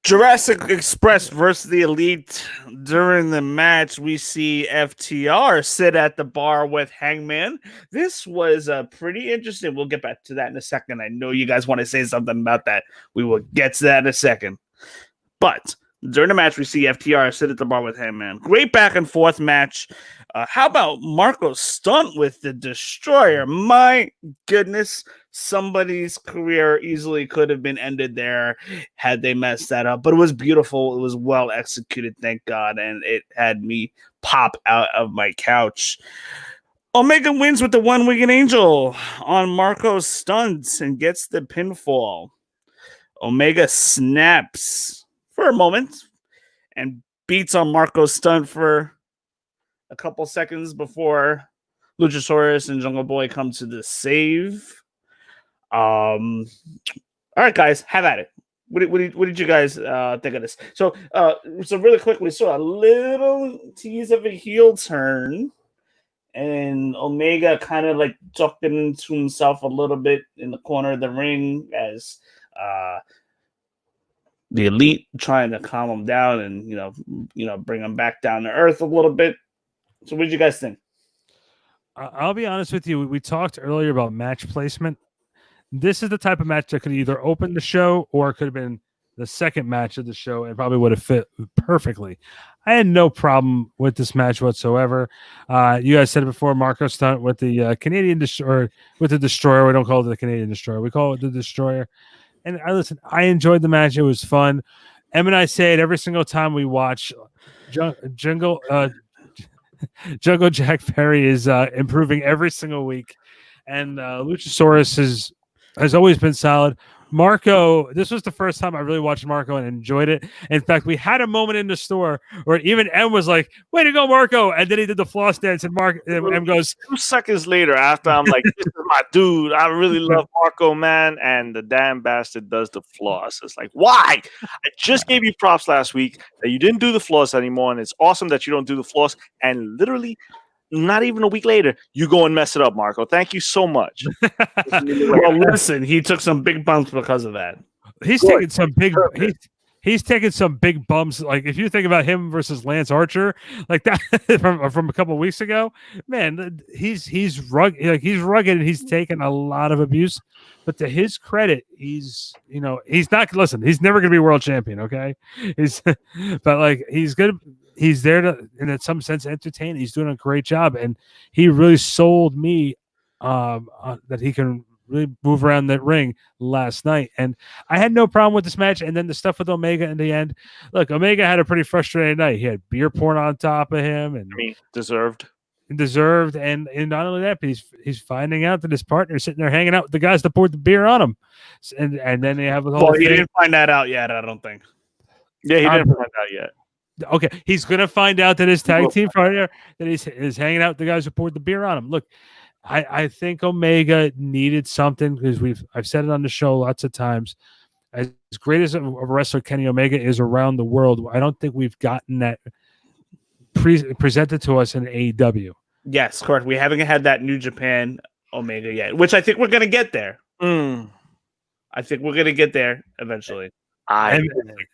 Jurassic Express versus the Elite. During the match, we see FTR sit at the bar with Hangman. This was pretty interesting. We'll get back to that in a second. I know you guys want to say something about that. We will get to that in a second. But During the match, we see FTR sit at the bar with him, man. Great back and forth match. How about Marco's stunt with the Destroyer? My goodness, somebody's career easily could have been ended there had they messed that up. But it was beautiful. It was well executed, thank God. And it had me pop out of my couch. Omega wins with the one-winged angel on Marco's stunts and gets the pinfall. Omega snaps for a moment and beats on Marco's stunt for a couple seconds before Luchasaurus and Jungle Boy come to the save. All right, guys, have at it. What did you guys think of this? So really quick, we saw a little tease of a heel turn, and Omega kind of like ducked it into himself a little bit in the corner of the ring as the Elite trying to calm him down and bring him back down to earth a little bit. So what did you guys think? I'll be honest with you. We talked earlier about match placement. This is the type of match that could either open the show or it could have been the second match of the show and probably would have fit perfectly. I had no problem with this match whatsoever. You guys said it before, Marco stunt with the Canadian Destroyer, with the Destroyer. We don't call it the Canadian Destroyer. We call it the Destroyer. And I enjoyed the match. It was fun. Em and I say it every single time we watch. Jungle Jack Perry is improving every single week. And Luchasaurus has always been solid. Marco, this was the first time I really watched Marco and enjoyed it. In fact, we had a moment in the store where even M was like, "Way to go, Marco!" And then he did the floss dance, and M goes 2 seconds later after I'm like, "This is my dude. I really love Marco, man." And the damn bastard does the floss. It's like, why? I just gave you props last week that you didn't do the floss anymore, and it's awesome that you don't do the floss. And literally, not even a week later, you go and mess it up, Marco. Thank you so much. Well, listen, he took some big bumps because of that. He's taking some big. He's taking some big bumps. Like if you think about him versus Lance Archer, like that from a couple of weeks ago, man, he's rugged. Like he's rugged and he's taken a lot of abuse. But to his credit, he's not. Listen, he's never going to be world champion. Okay, but like he's good. He's there to, in some sense, entertain. He's doing a great job, and he really sold me that he can really move around that ring last night. And I had no problem with this match. And then the stuff with Omega in the end. Look, Omega had a pretty frustrating night. He had beer poured on top of him, and deserved. And not only that, but he's finding out that his partner's sitting there hanging out with the guys that poured the beer on him. And then they have a whole. Well, he didn't find that out yet. I don't think. Yeah, he didn't find out yet. Okay, he's gonna find out that his tag team partner that is hanging out with the guys who poured the beer on him. Look, I think Omega needed something because I've said it on the show lots of times. As great as a wrestler Kenny Omega is around the world, I don't think we've gotten that presented to us in AEW. Yes, correct. We haven't had that New Japan Omega yet, which I think we're gonna get there. I think we're gonna get there eventually. I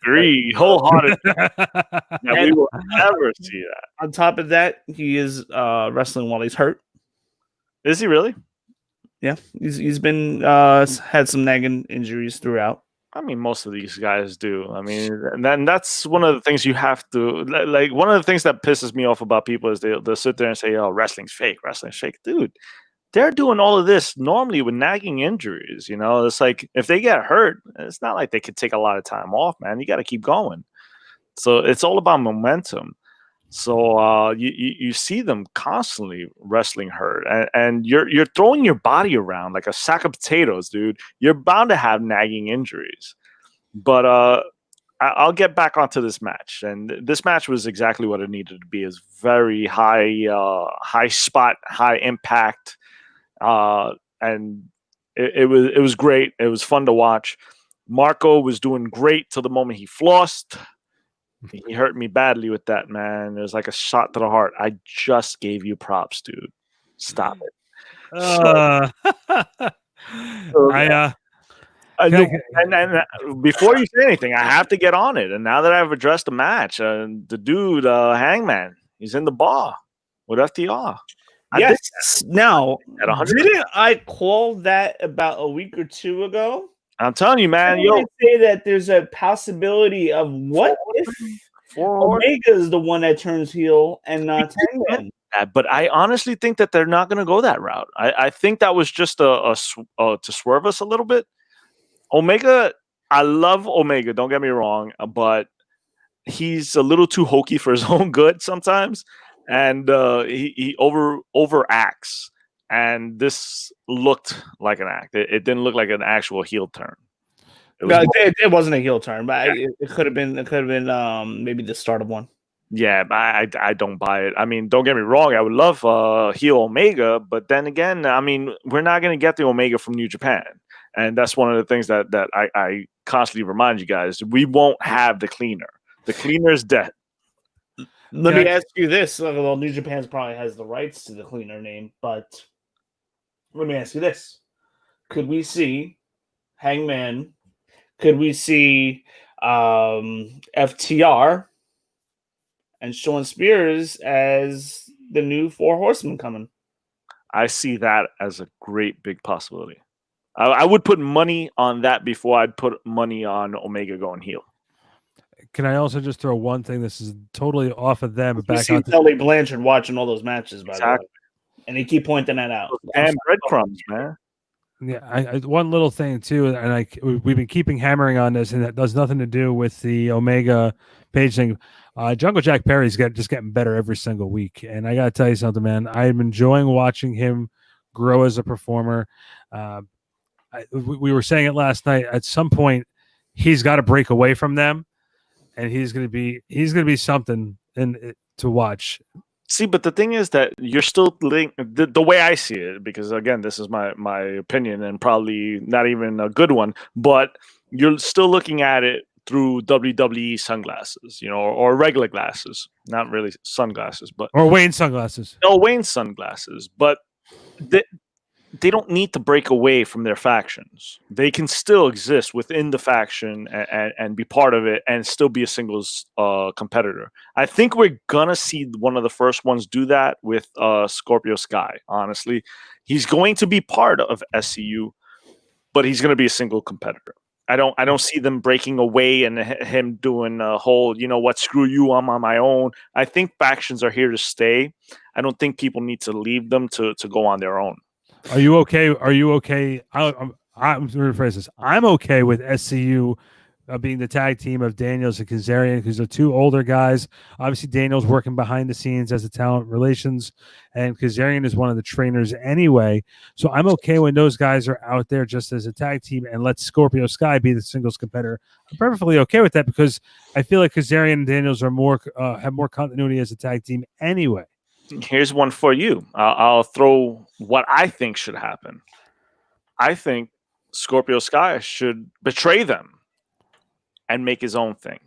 agree wholeheartedly. We will never see that. On top of that, he is wrestling while he's hurt. Is he really? Yeah, he's been had some nagging injuries throughout. I mean, most of these guys do. I mean, and then that's one of the things you have to like. One of the things that pisses me off about people is they'll sit there and say, "Oh, wrestling's fake, dude." They're doing all of this normally with nagging injuries. It's like if they get hurt, it's not like they could take a lot of time off, man. You got to keep going. So it's all about momentum. So you see them constantly wrestling hurt, and you're throwing your body around like a sack of potatoes, dude. You're bound to have nagging injuries. But I'll get back onto this match, and this match was exactly what it needed to be. It's very high spot, high impact. And it was great. It was fun to watch. Marco was doing great till the moment he flossed. He hurt me badly with that, man. It was like a shot to the heart. I just gave you props, dude. Stop it. And before you say anything, I have to get on it. And now that I've addressed the match, the dude, Hangman, he's in the bar with FTR. Yes. Now, didn't I call that about a week or two ago? I'm telling you, man. I say that there's a possibility of what if Omega is the one that turns heel and not Hangman. But I honestly think that they're not going to go that route. I think that was just to swerve us a little bit. Omega, I love Omega. Don't get me wrong, but he's a little too hokey for his own good sometimes, and he overacts. And this looked like an act. It didn't look like an actual heel turn. It wasn't a heel turn, but it could have been. It could have been maybe the start of one. Yeah, but I don't buy it. I mean, don't get me wrong. I would love heel Omega, but then again, I mean, we're not going to get the Omega from New Japan, and that's one of the things that I constantly remind you guys. We won't have the cleaner. The cleaner is dead. Let me ask you this: well, New Japan probably has the rights to the cleaner name, but let me ask you this: could we see Hangman? Could we see FTR and Shawn Spears as the new Four Horsemen coming? I see that as a great big possibility. I would put money on that before I'd put money on Omega going heel. Can I also just throw one thing? This is totally off of them. You see Tully Blanchard watching all those matches, by the way, and he keep pointing that out. And breadcrumbs, man. Yeah, I one little thing too, and we've been keeping hammering on this, and that does nothing to do with the Omega Page thing. Jungle Jack Perry's just getting better every single week, and I gotta tell you something, man. I'm enjoying watching him grow as a performer. We were saying it last night. At some point, he's got to break away from them, and he's gonna be something to watch. See, but the thing is that you're still the way I see it, because again, this is my opinion and probably not even a good one, but you're still looking at it through WWE sunglasses, or regular glasses, not really sunglasses, or Wayne sunglasses. No, Wayne sunglasses, but they don't need to break away from their factions. They can still exist within the faction and be part of it and still be a singles competitor. I think we're going to see one of the first ones do that with Scorpio Sky, honestly. He's going to be part of SCU, but he's going to be a single competitor. I don't see them breaking away and him doing a whole, screw you, I'm on my own. I think factions are here to stay. I don't think people need to leave them to go on their own. Are you okay? I'm going to rephrase this. I'm okay with SCU being the tag team of Daniels and Kazarian because they're two older guys. Obviously, Daniels working behind the scenes as a talent relations, and Kazarian is one of the trainers anyway. So I'm okay when those guys are out there just as a tag team and let Scorpio Sky be the singles competitor. I'm perfectly okay with that because I feel like Kazarian and Daniels are have more continuity as a tag team anyway. Here's one for you. I'll throw what I think should happen. I think Scorpio Sky should betray them and make his own thing.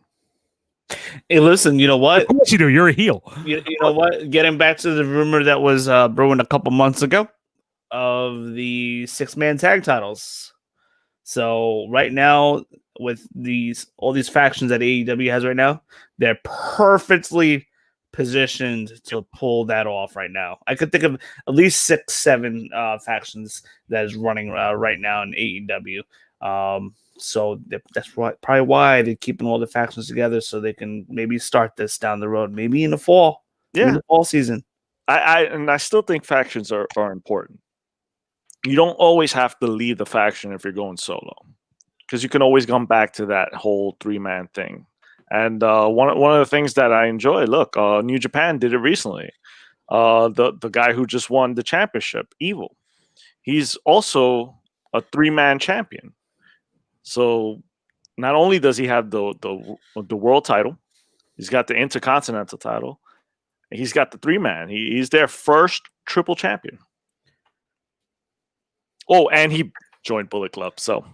Hey, listen, you know what? Of course you do. You're a heel. You know what? Getting back to the rumor that was brewing a couple months ago of the 6-man tag titles. So right now, with all these factions that AEW has right now, they're perfectly positioned to pull that off right now. I could think of at least 6-7 factions that is running right now in AEW. So that's probably why they're keeping all the factions together so they can maybe start this down the road, maybe in the fall. Yeah, in the fall season. I still think factions are important. You don't always have to leave the faction if you're going solo, because you can always come back to that whole 3-man thing. And one of the things that I enjoy, look, New Japan did it recently. The guy who just won the championship, Evil, he's also a 3-man champion. So not only does he have the world title, he's got the Intercontinental title, he's got the 3-man. He's their first triple champion. Oh, and he joined Bullet Club. So.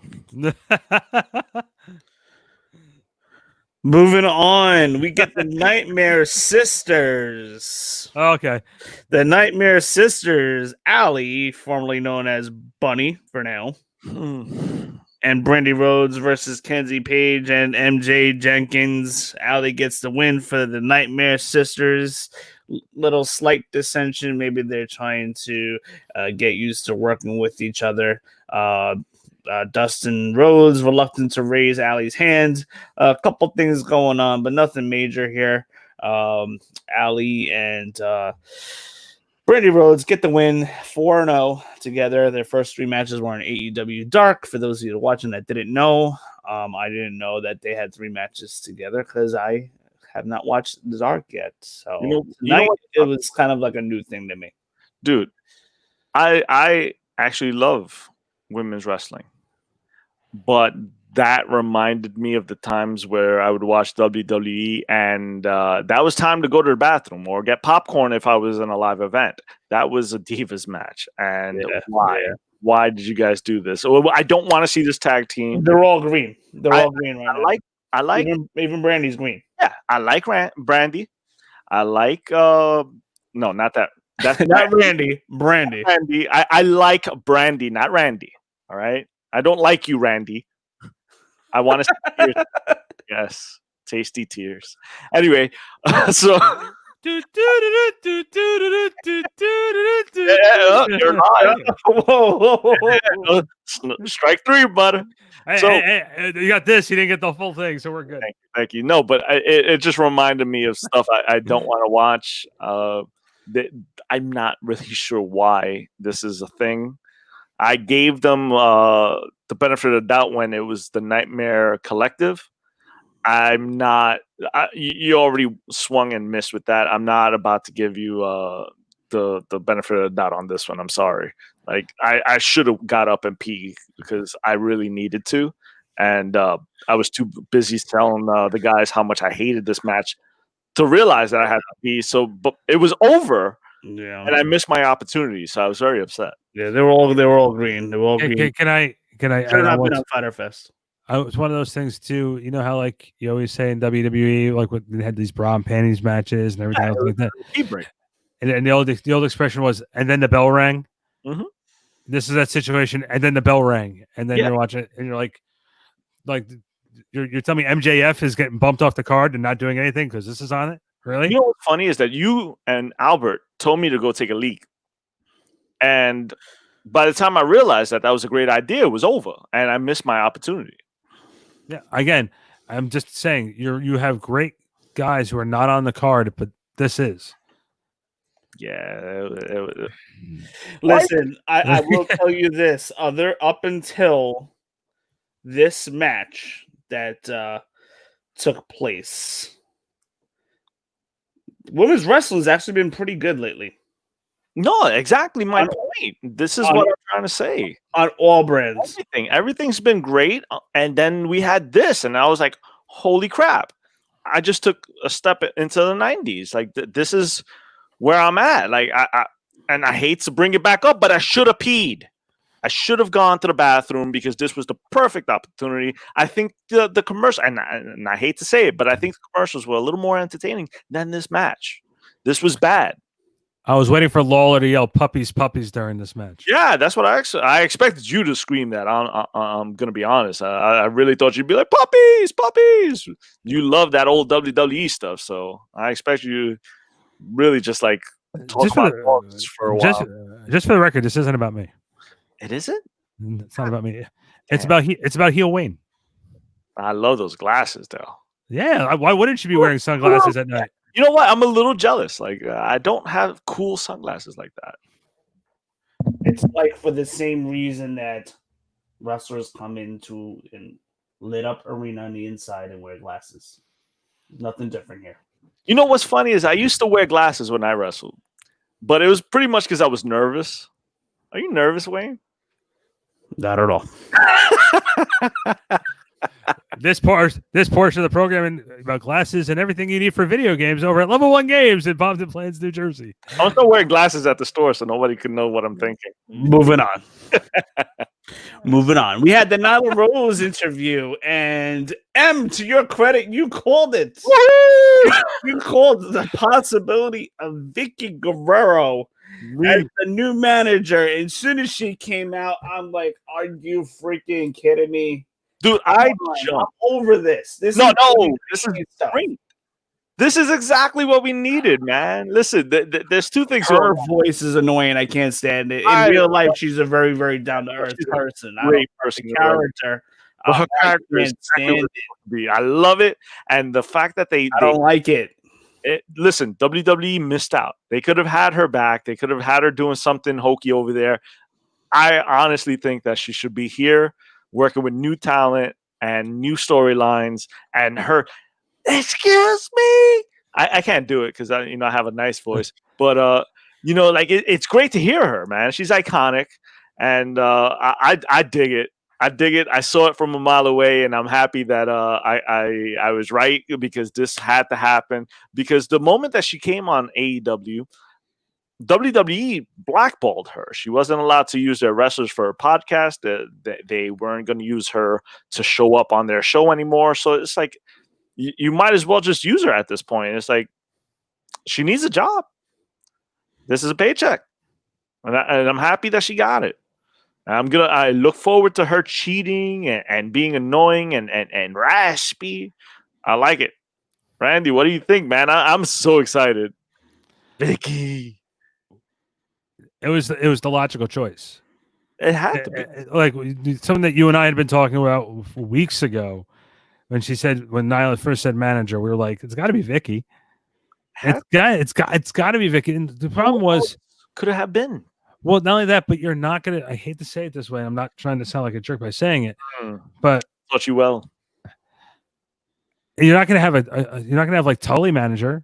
Moving on, we get the Nightmare Sisters. Okay. The Nightmare Sisters, Allie, formerly known as Bunny for now, and Brandy Rhodes versus Kenzie Page and MJ Jenkins. Allie gets the win for the Nightmare Sisters. little slight dissension. Maybe they're trying to get used to working with each other. Dustin Rhodes reluctant to raise Allie's hand. A couple things going on, but nothing major here. Allie and Brandy Rhodes get the win 4-0 together. Their first 3 matches were in AEW Dark. For those of you watching that didn't know, I didn't know that they had 3 matches together because I have not watched the Dark yet. So tonight it was kind of like a new thing to me. Dude, I actually love women's wrestling, but that reminded me of the times where I would watch WWE and that was time to go to the bathroom or get popcorn if I was in a live event. That was a Divas match. And why? Yeah. Why did you guys do this? I don't want to see this tag team. They're all green. They're all green right now. I like even Brandy's green. Yeah, I like Brandy. I like no, not that. That's not Randy. Brandy. Brandy. I like Brandy, not Randy. All right. I don't like you, Randy. I want to see tears. Yes, tasty tears. Anyway, so you're lying. Whoa. Strike 3, brother. Hey, you got this. You didn't get the full thing, so we're good. Thank you. No, but it just reminded me of stuff I don't want to watch. I'm not really sure why this is a thing. I gave them the benefit of the doubt when it was the Nightmare Collective. I'm not. You already swung and missed with that. I'm not about to give you the benefit of the doubt on this one. I'm sorry. Like I should have got up and peed because I really needed to, and I was too busy telling the guys how much I hated this match to realize that I had to pee. So, but it was over. Yeah, and I missed my opportunity, so I was very upset. Yeah, they were all green. They were all green. Can I? Should have been on Fighterfest. It's one of those things too. You know how like you always say in WWE, like when they had these bra and panties matches and everything else like that. And the old expression was, and then the bell rang. Mm-hmm. This is that situation, and then the bell rang, and then you're watching it, and you're like you're telling me MJF is getting bumped off the card and not doing anything because this is on it. Really? You know what's funny is that you and Albert told me to go take a leak. And by the time I realized that was a great idea, it was over. And I missed my opportunity. Yeah. Again, I'm just saying you have great guys who are not on the card, but this is. Yeah. Listen, I will tell you this. Up until this match that took place, women's wrestling has actually been pretty good lately. No, exactly my point. This is what I'm trying to say. On all brands. Everything's been great. And then we had this, and I was like, holy crap. I just took a step into the 90s. Like, this is where I'm at. Like, I hate to bring it back up, but I should have peed. I should have gone to the bathroom because this was the perfect opportunity. I think the commercial, and I hate to say it, but I think the commercials were a little more entertaining than this match. This was bad. I was waiting for Lawler to yell "puppies, puppies" during this match. Yeah, that's what I expected you to scream that. I'm going to be honest. I really thought you'd be like, "Puppies, puppies." You love that old WWE stuff, so I expect you really just like talk about dogs for a while. Just for the record, this isn't about me. It isn't? It's not about me. It's about heel Wayne. I love those glasses, though. Yeah, why wouldn't you be wearing sunglasses at night? You know what? I'm a little jealous. Like, I don't have cool sunglasses like that. It's like for the same reason that wrestlers come into a lit up arena on the inside and wear glasses. Nothing different here. You know what's funny is I used to wear glasses when I wrestled, but it was pretty much because I was nervous. Are you nervous, Wayne? Not at all. This portion of the program about glasses and everything you need for video games over at Level 1 Games in Bompton Plains, New Jersey. I'm still wearing glasses at the store so nobody can know what I'm thinking. Moving on. Moving on. We had the Nyla Rose interview, and M, to your credit, you called it. You called the possibility of Vicky Guerrero as the new manager. As soon as she came out, I'm like, are you freaking kidding me? Dude, I'm over this. This is great. This is exactly what we needed, man. Listen, there's two things. Her voice is annoying. I can't stand it. In real life, she's a very, very down to earth person. Great person. The character. But her I character is can't stand it. I love it, and the fact that I don't like it. Listen, WWE missed out. They could have had her back. They could have had her doing something hokey over there. I honestly think that she should be here working with new talent and new storylines. And her, excuse me, I can't do it because I have a nice voice. But it's great to hear her, man. She's iconic, and I dig it. I dig it. I saw it from a mile away, and I'm happy that I was right because this had to happen. Because the moment that she came on AEW, WWE blackballed her. She wasn't allowed to use their wrestlers for her podcast. They weren't going to use her to show up on their show anymore. So it's like you might as well just use her at this point. It's like she needs a job. This is a paycheck, and I'm happy that she got it. I look forward to her cheating and being annoying and raspy. I like it. Randy, what do you think, man? I'm so excited. Vicky. It was the logical choice. It had to be. Like something that you and I had been talking about weeks ago when Nyla first said manager, we were like, it's got to be Vicky. It's got to be Vicky. And the problem was, could it have been? Well, not only that, but you're not gonna. I hate to say it this way. I'm not trying to sound like a jerk by saying it, but thought you well. You're not gonna have you're not gonna have like Tully manager.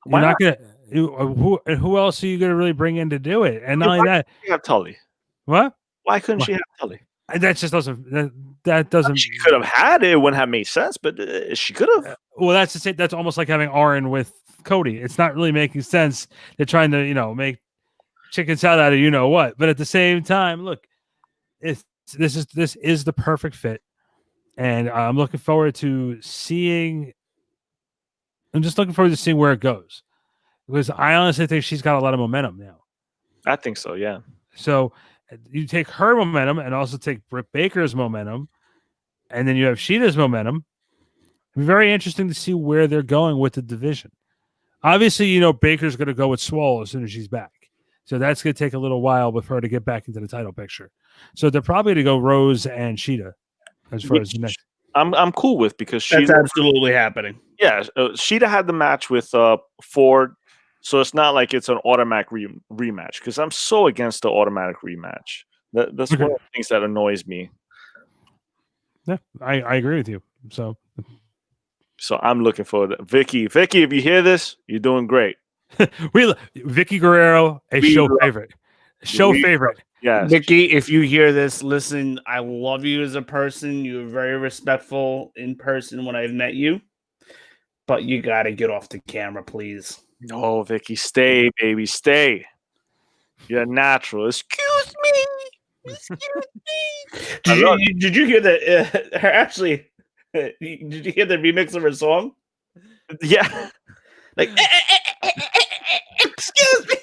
You're not gonna. Who else are you gonna really bring in to do it? And not only that, you have Tully. What? Why couldn't she have Tully? That just doesn't. That doesn't. She could have had it. It wouldn't have made sense, but she could have. Well, that's the same. That's almost like having Aaron with Cody. It's not really making sense. They're trying to make chicken salad out of what, but at the same time, look, this is the perfect fit, and I'm looking forward to seeing. I'm just looking forward to seeing where it goes, because I honestly think she's got a lot of momentum now. I think so, yeah. So you take her momentum and also take Britt Baker's momentum, and then you have Sheeta's momentum. It'll be very interesting to see where they're going with the division. Obviously, Baker's going to go with Swole as soon as she's back. So that's going to take a little while for her to get back into the title picture. So they're probably going to go Rose and Sheeta as far as the next. I'm cool with because that's absolutely happening. Yeah, Sheeta had the match with Ford, so it's not like it's an automatic rematch. Because I'm so against the automatic rematch. That's one of the things that annoys me. Yeah, I agree with you. So I'm looking forward to Vicky. Vicky, if you hear this, you're doing great. Vicky Guerrero, favorite. Favorite. Yeah. Vicky, if you hear this, listen, I love you as a person. You're very respectful in person when I've met you. But you got to get off the camera, please. No, Vicky, stay, baby, stay. You're natural. Excuse me. Did you hear that? Actually, did you hear the remix of her song? Yeah. Like, excuse me.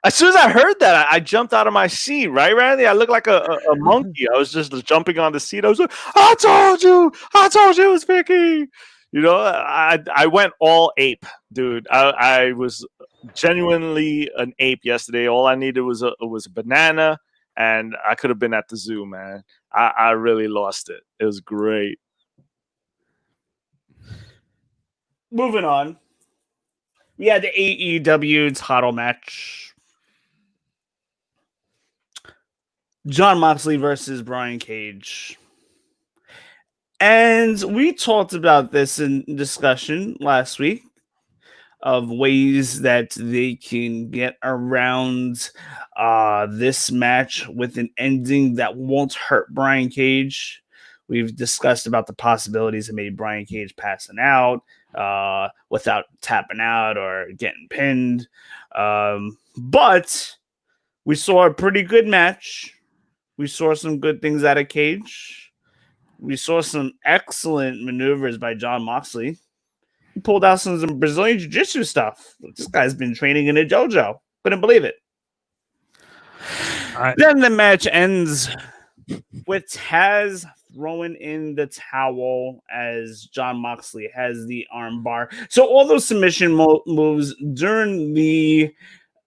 As soon as I heard that, I jumped out of my seat, right, Randy? I looked like a monkey. I was just jumping on the seat. I was like, I told you it was Vicky. I went all ape, dude. I was genuinely an ape yesterday. All I needed was a banana, and I could have been at the zoo, man. I really lost it. It was great. Moving on. We had the AEW title match. Jon Moxley versus Brian Cage. And we talked about this in discussion last week of ways that they can get around this match with an ending that won't hurt Brian Cage. We've discussed about the possibilities of maybe Brian Cage passing out without tapping out or getting pinned. But we saw a pretty good match. We saw some good things out of Cage. We saw some excellent maneuvers by Jon Moxley. He pulled out some Brazilian Jiu-Jitsu stuff. This guy's been training in a dojo. Couldn't believe it. Then the match ends with Taz throwing in the towel as John Moxley has the arm bar. So all those submission moves during the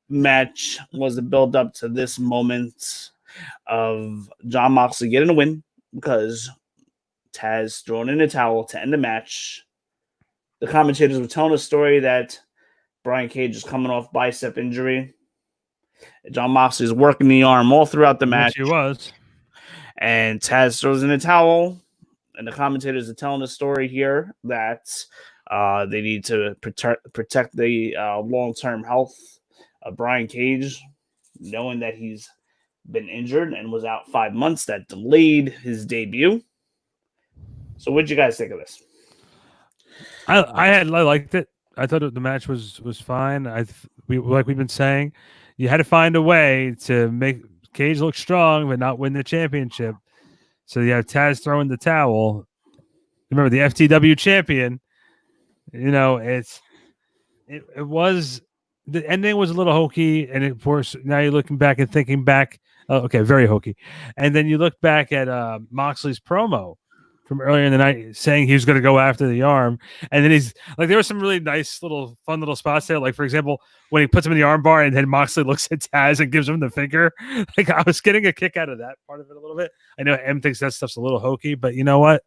match was the build up to this moment of John Moxley getting a win because Taz throwing in the towel to end the match. The commentators were telling a story that Brian Cage is coming off bicep injury. John Moxley is working the arm all throughout the match. Yes, he was. And Taz throws in a towel. And the commentators are telling a story here that they need to protect the long-term health of Brian Cage, knowing that he's been injured and was out 5 months. That delayed his debut. So what'd you guys think of this? I liked it. I thought the match was fine. Like we've been saying, you had to find a way to make Cage look strong but not win the championship. So you have Taz throwing the towel. Remember the FTW champion. You know, it was the ending was a little hokey, and of course now you're looking back and thinking back. Okay, very hokey. And then you look back at Moxley's promo from earlier in the night saying he was going to go after the arm. And then he's like, there were some really nice fun little spots there. Like, for example, when he puts him in the arm bar and then Moxley looks at Taz and gives him the finger. Like, I was getting a kick out of that part of it a little bit. I know M thinks that stuff's a little hokey, but you know what?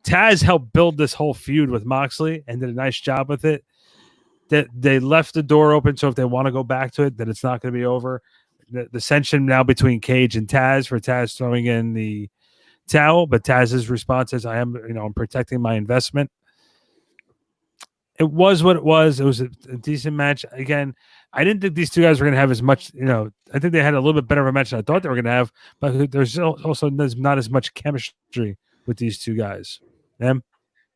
Taz helped build this whole feud with Moxley and did a nice job with it. That they left the door open, so if they want to go back to it, then it's not going to be over. The dissension now between Cage and Taz for Taz throwing in the towel, but Taz's response is, I'm protecting my investment. It was what it was. It was a decent match. Again, I didn't think these two guys were going to have as much, I think they had a little bit better of a match than I thought they were going to have, but there's not as much chemistry with these two guys. Them?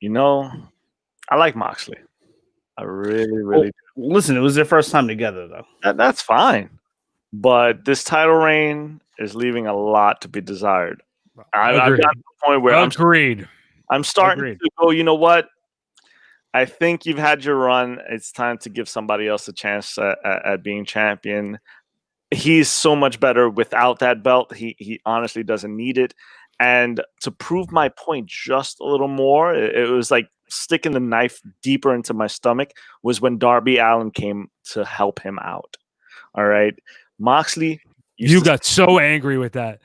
I like Moxley. I really, really do. Listen, it was their first time together, though. That's fine. But this title reign is leaving a lot to be desired. I've got to the point where I'm starting to go, you know what? I think you've had your run. It's time to give somebody else a chance at being champion. He's so much better without that belt. He honestly doesn't need it. And to prove my point just a little more, it was like sticking the knife deeper into my stomach was when Darby Allin came to help him out. All right. Moxley. You got so angry with that.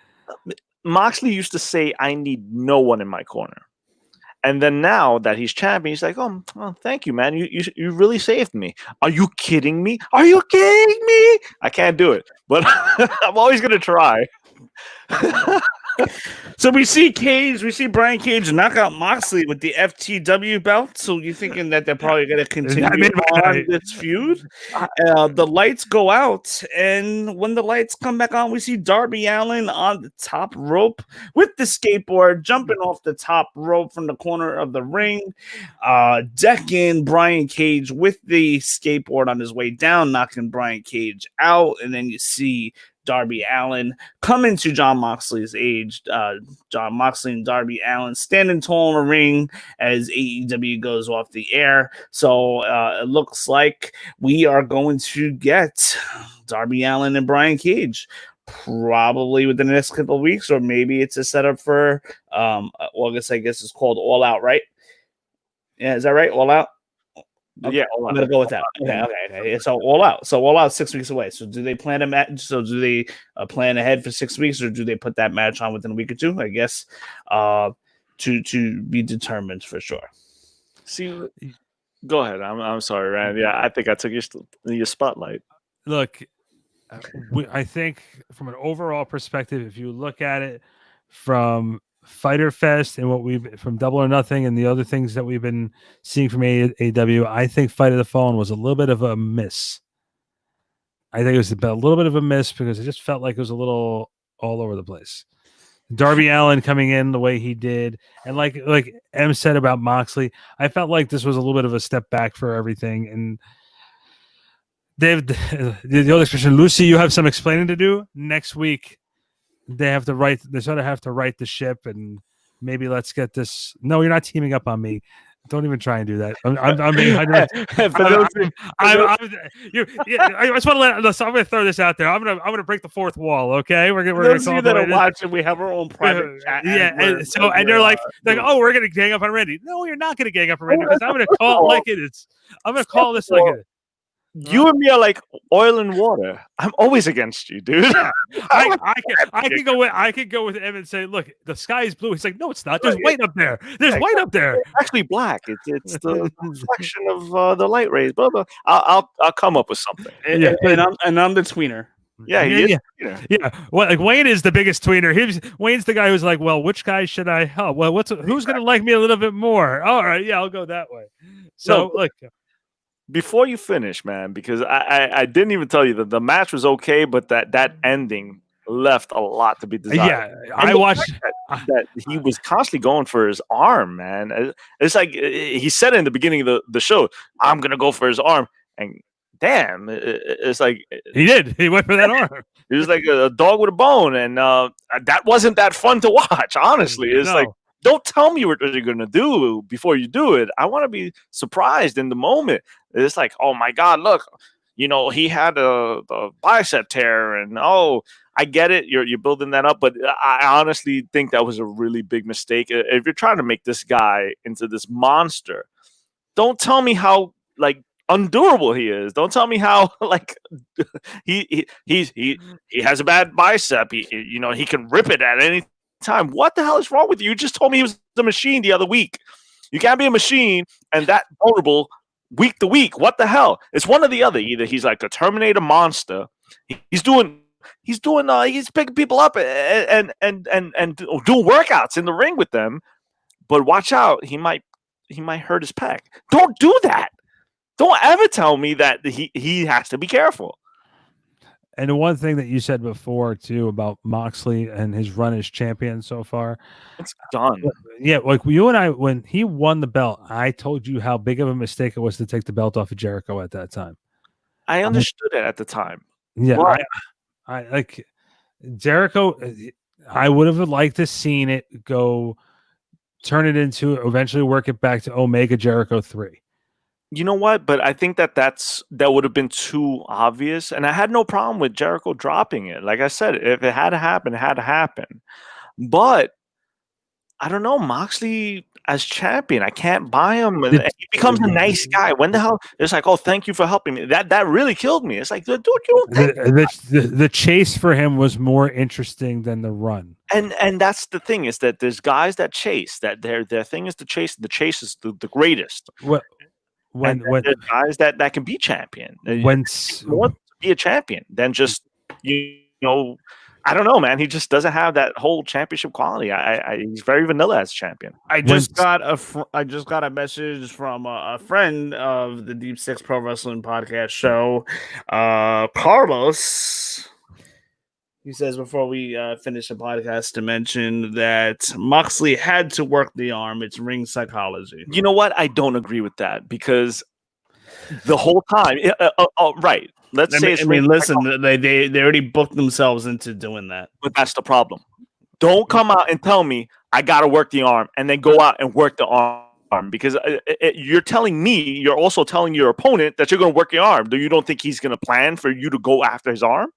Moxley used to say, I need no one in my corner. And then now that he's champion, he's like, oh, thank you, man. You really saved me. Are you kidding me? Are you kidding me? I can't do it, but I'm always going to try. So we see Brian Cage knock out Moxley with the FTW belt. So you're thinking that they're probably going to continue on this feud? The lights go out, and when the lights come back on, we see Darby Allin on the top rope with the skateboard, jumping off the top rope from the corner of the ring, decking Brian Cage with the skateboard on his way down, knocking Brian Cage out, and then you see Darby Allin coming to John Moxley's age. John Moxley and Darby Allin standing tall in the ring as AEW goes off the air. So it looks like we are going to get Darby Allin and Brian Cage probably within the next couple of weeks, or maybe it's a setup for August. I guess it's called All Out, right? Yeah, is that right? All Out. Okay, yeah, I'm gonna go with that. Okay. So All Out 6 weeks away. So do they plan a match? So do they plan ahead for 6 weeks, or do they put that match on within a week or two? I guess to be determined for sure. See, go ahead. I'm sorry, Rand. Yeah, I think I took your spotlight. Look, I think from an overall perspective, if you look at it from Fighterfest and from Double or Nothing and the other things that we've been seeing from AEW, I think Fight of the Fallen was a little bit of a miss. I think it was a little bit of a miss because it just felt like it was a little all over the place. Darby Allin coming in the way he did, and like M said about Moxley, I felt like this was a little bit of a step back for everything. And the old expression, Lucy, you have some explaining to do next week. They sort of have to right the ship, and maybe let's get this. No, you're not teaming up on me. Don't even try and do that. I'm being For those I just want to listen, I'm going to throw this out there. I'm going to break the fourth wall. Okay, we're for going those to of you that are watching, we have our own private chat. and they're like, oh, we're going to gang up on Randy. No, you're not going to gang up on Randy because I'm going to call it like it is. I'm going to call this like it is. You and me are like oil and water. I'm always against you, dude. I can go with him and say, look, the sky is blue. He's like, no, it's not. There's white up there. There's white up there. It's actually black. It's the reflection of the light rays. Blah blah. I'll come up with something. And I'm the tweener. Yeah, he is. Yeah. Well, like Wayne is the biggest tweener. Wayne's the guy who's like, well, which guy should I help? Well, who's going to like me a little bit more? All right, yeah, I'll go that way. So look. Before you finish, man, because I didn't even tell you that the match was okay, but that ending left a lot to be desired. Yeah, I watched that he was constantly going for his arm, man. It's like he said in the beginning of the show, I'm gonna go for his arm, and damn, it's like he did. He went for that arm. He was like a dog with a bone, and that wasn't that fun to watch. Honestly, it's like. Don't tell me what you're going to do before you do it. I want to be surprised in the moment. It's like, oh, my God, look, he had a bicep tear. And, I get it. You're building that up. But I honestly think that was a really big mistake. If you're trying to make this guy into this monster, don't tell me how, undurable he is. Don't tell me how, he has a bad bicep. He can rip it at any time. What the hell is wrong with you? You just told me he was the machine the other week. You can't be a machine and that vulnerable week to week. What the hell? It's one or the other. Either he's like a Terminator monster. He's picking people up and doing workouts in the ring with them. But watch out, he might hurt his pec. Don't do that. Don't ever tell me that he has to be careful. And the one thing that you said before too about Moxley and his run as champion so far, it's done. Yeah, like you and I, when he won the belt, I told you how big of a mistake it was to take the belt off of Jericho at that time. I understood it at the time. Yeah, I like Jericho. I would have liked to seen it go, turn it into eventually work it back to Omega Jericho 3. You know what? But I think that would have been too obvious. And I had no problem with Jericho dropping it. Like I said, if it had to happen, it had to happen. But I don't know, Moxley as champion, I can't buy him. And he becomes a nice guy. When the hell? It's like, oh, thank you for helping me. That really killed me. It's like, dude, you don't think the chase for him was more interesting than the run. And that's the thing, is that there's guys that chase, that their thing is to chase. The chase is the greatest. When there's guys that can be champion, when want to be a champion, then just I don't know, man. He just doesn't have that whole championship quality. He's very vanilla as champion. I just got a message from a friend of the Deep Six Pro Wrestling Podcast show, Carlos. He says before we finish the podcast to mention that Moxley had to work the arm. It's ring psychology. You know what? I don't agree with that, because the whole time, right. Let's say listen, they already booked themselves into doing that. But that's the problem. Don't come out and tell me I got to work the arm and then go out and work the arm, because you're telling me, you're also telling your opponent that you're going to work your arm. You don't think he's going to plan for you to go after his arm?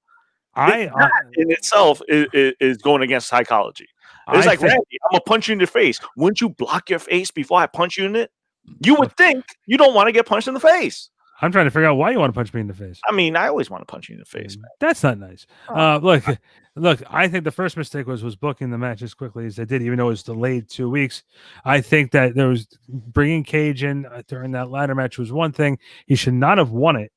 That in itself is going against psychology. It's like, Randy, I'm going to punch you in the face. Wouldn't you block your face before I punch you in it? You would think you don't want to get punched in the face. I'm trying to figure out why you want to punch me in the face. I mean, I always want to punch you in the face, man. That's not nice. Look, I think the first mistake was booking the match as quickly as they did, even though it was delayed 2 weeks. I think that there was bringing Cage in during that ladder match was one thing. He should not have won it.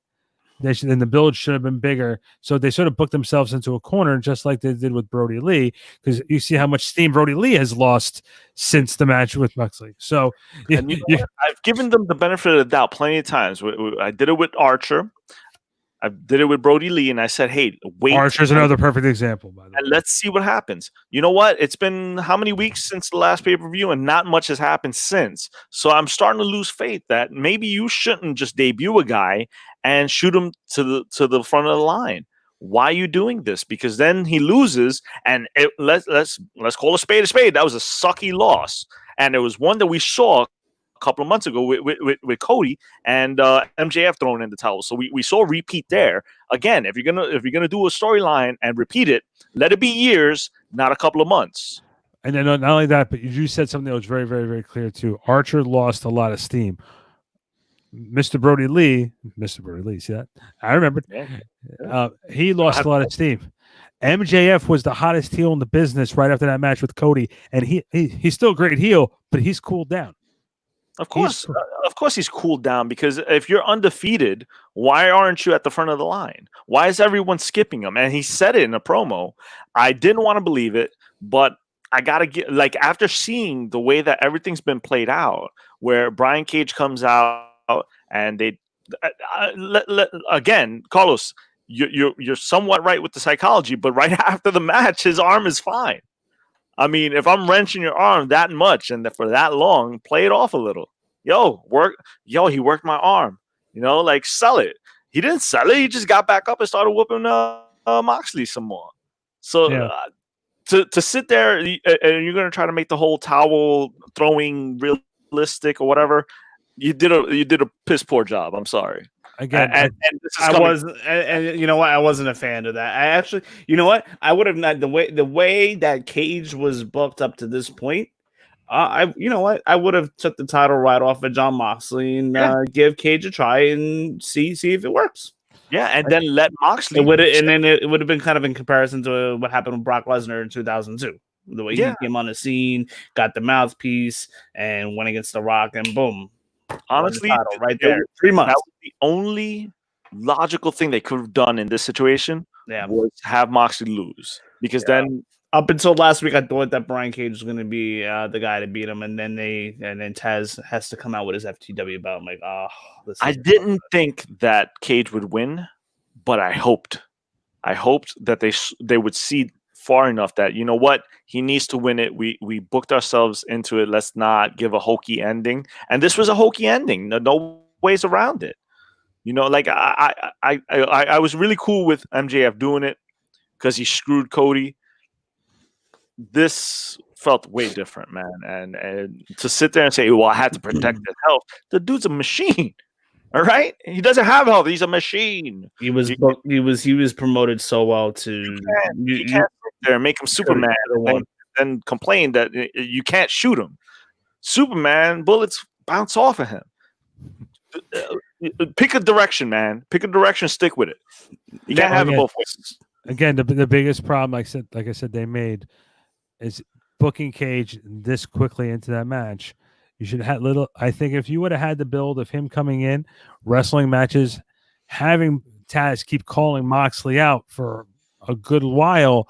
And the build should have been bigger. So they sort of booked themselves into a corner, just like they did with Brody Lee, because you see how much steam Brody Lee has lost since the match with Moxley. So I've given them the benefit of the doubt plenty of times. I did it with Archer. I did it with Brody Lee, and I said, hey, wait. Archer's another perfect example, by the way. And let's see what happens. You know what? It's been how many weeks since the last pay-per-view, and not much has happened since. So I'm starting to lose faith that maybe you shouldn't just debut a guy and shoot him to the front of the line. Why are you doing this? Because then he loses, and let's call a spade a spade. That was a sucky loss, and it was one that we saw couple of months ago with Cody and MJF throwing in the towel. So we saw a repeat there. Again, if you're gonna do a storyline and repeat it, let it be years, not a couple of months. And then not only that, but you said something that was very, very, very clear too. Archer lost a lot of steam. Mr. Brody Lee, see that? I remember. Yeah. He lost a lot of steam. MJF was the hottest heel in the business right after that match with Cody, and he's still a great heel, but he's cooled down. Of course he's cooled down, because if you're undefeated, why aren't you at the front of the line? Why is everyone skipping him? And he said it in a promo. I didn't want to believe it, but I gotta get, like, after seeing the way that everything's been played out, where Brian Cage comes out and they again, Carlos, you're somewhat right with the psychology, but right after the match, his arm is fine. I mean, if I'm wrenching your arm that much and for that long, play it off a little. He worked my arm. Like, sell it. He didn't sell it. He just got back up and started whooping Moxley some more. So to sit there and you're going to try to make the whole towel throwing realistic or whatever, you did a piss poor job. I'm sorry. Again, and you know what? I wasn't a fan of that. I actually, you know what? I would have not the way that Cage was booked up to this point. You know what? I would have took the title right off of Jon Moxley and give Cage a try and see if it works. Yeah, and then let Moxley. It would have been kind of in comparison to what happened with Brock Lesnar in 2002. The way he came on the scene, got the mouthpiece, and went against The Rock, and boom. Honestly, right there, 3 months. That was the only logical thing they could have done in this situation. Was have Moxley lose, because then up until last week, I thought that Brian Cage was going to be the guy to beat him, and then Taz has to come out with his FTW belt. I'm like, I didn't think that Cage would win, but I hoped that they would see far enough that, you know what, he needs to win it. We booked ourselves into it. Let's not give a hokey ending. And this was a hokey ending. No ways around it. Like I was really cool with MJF doing it because he screwed Cody. This felt way different, man. And to sit there and say, well, I had to protect his health. The dude's a machine. All right, he doesn't have health. He's a machine. He was promoted so well to you can't sit there and make him Superman and then complain that you can't shoot him. Superman, bullets bounce off of him. Pick a direction, man. Pick a direction. Stick with it. You can't have it both ways. Again, the biggest problem, like I said, they made is booking Cage this quickly into that match. You should have I think if you would have had the build of him coming in, wrestling matches, having Taz keep calling Moxley out for a good while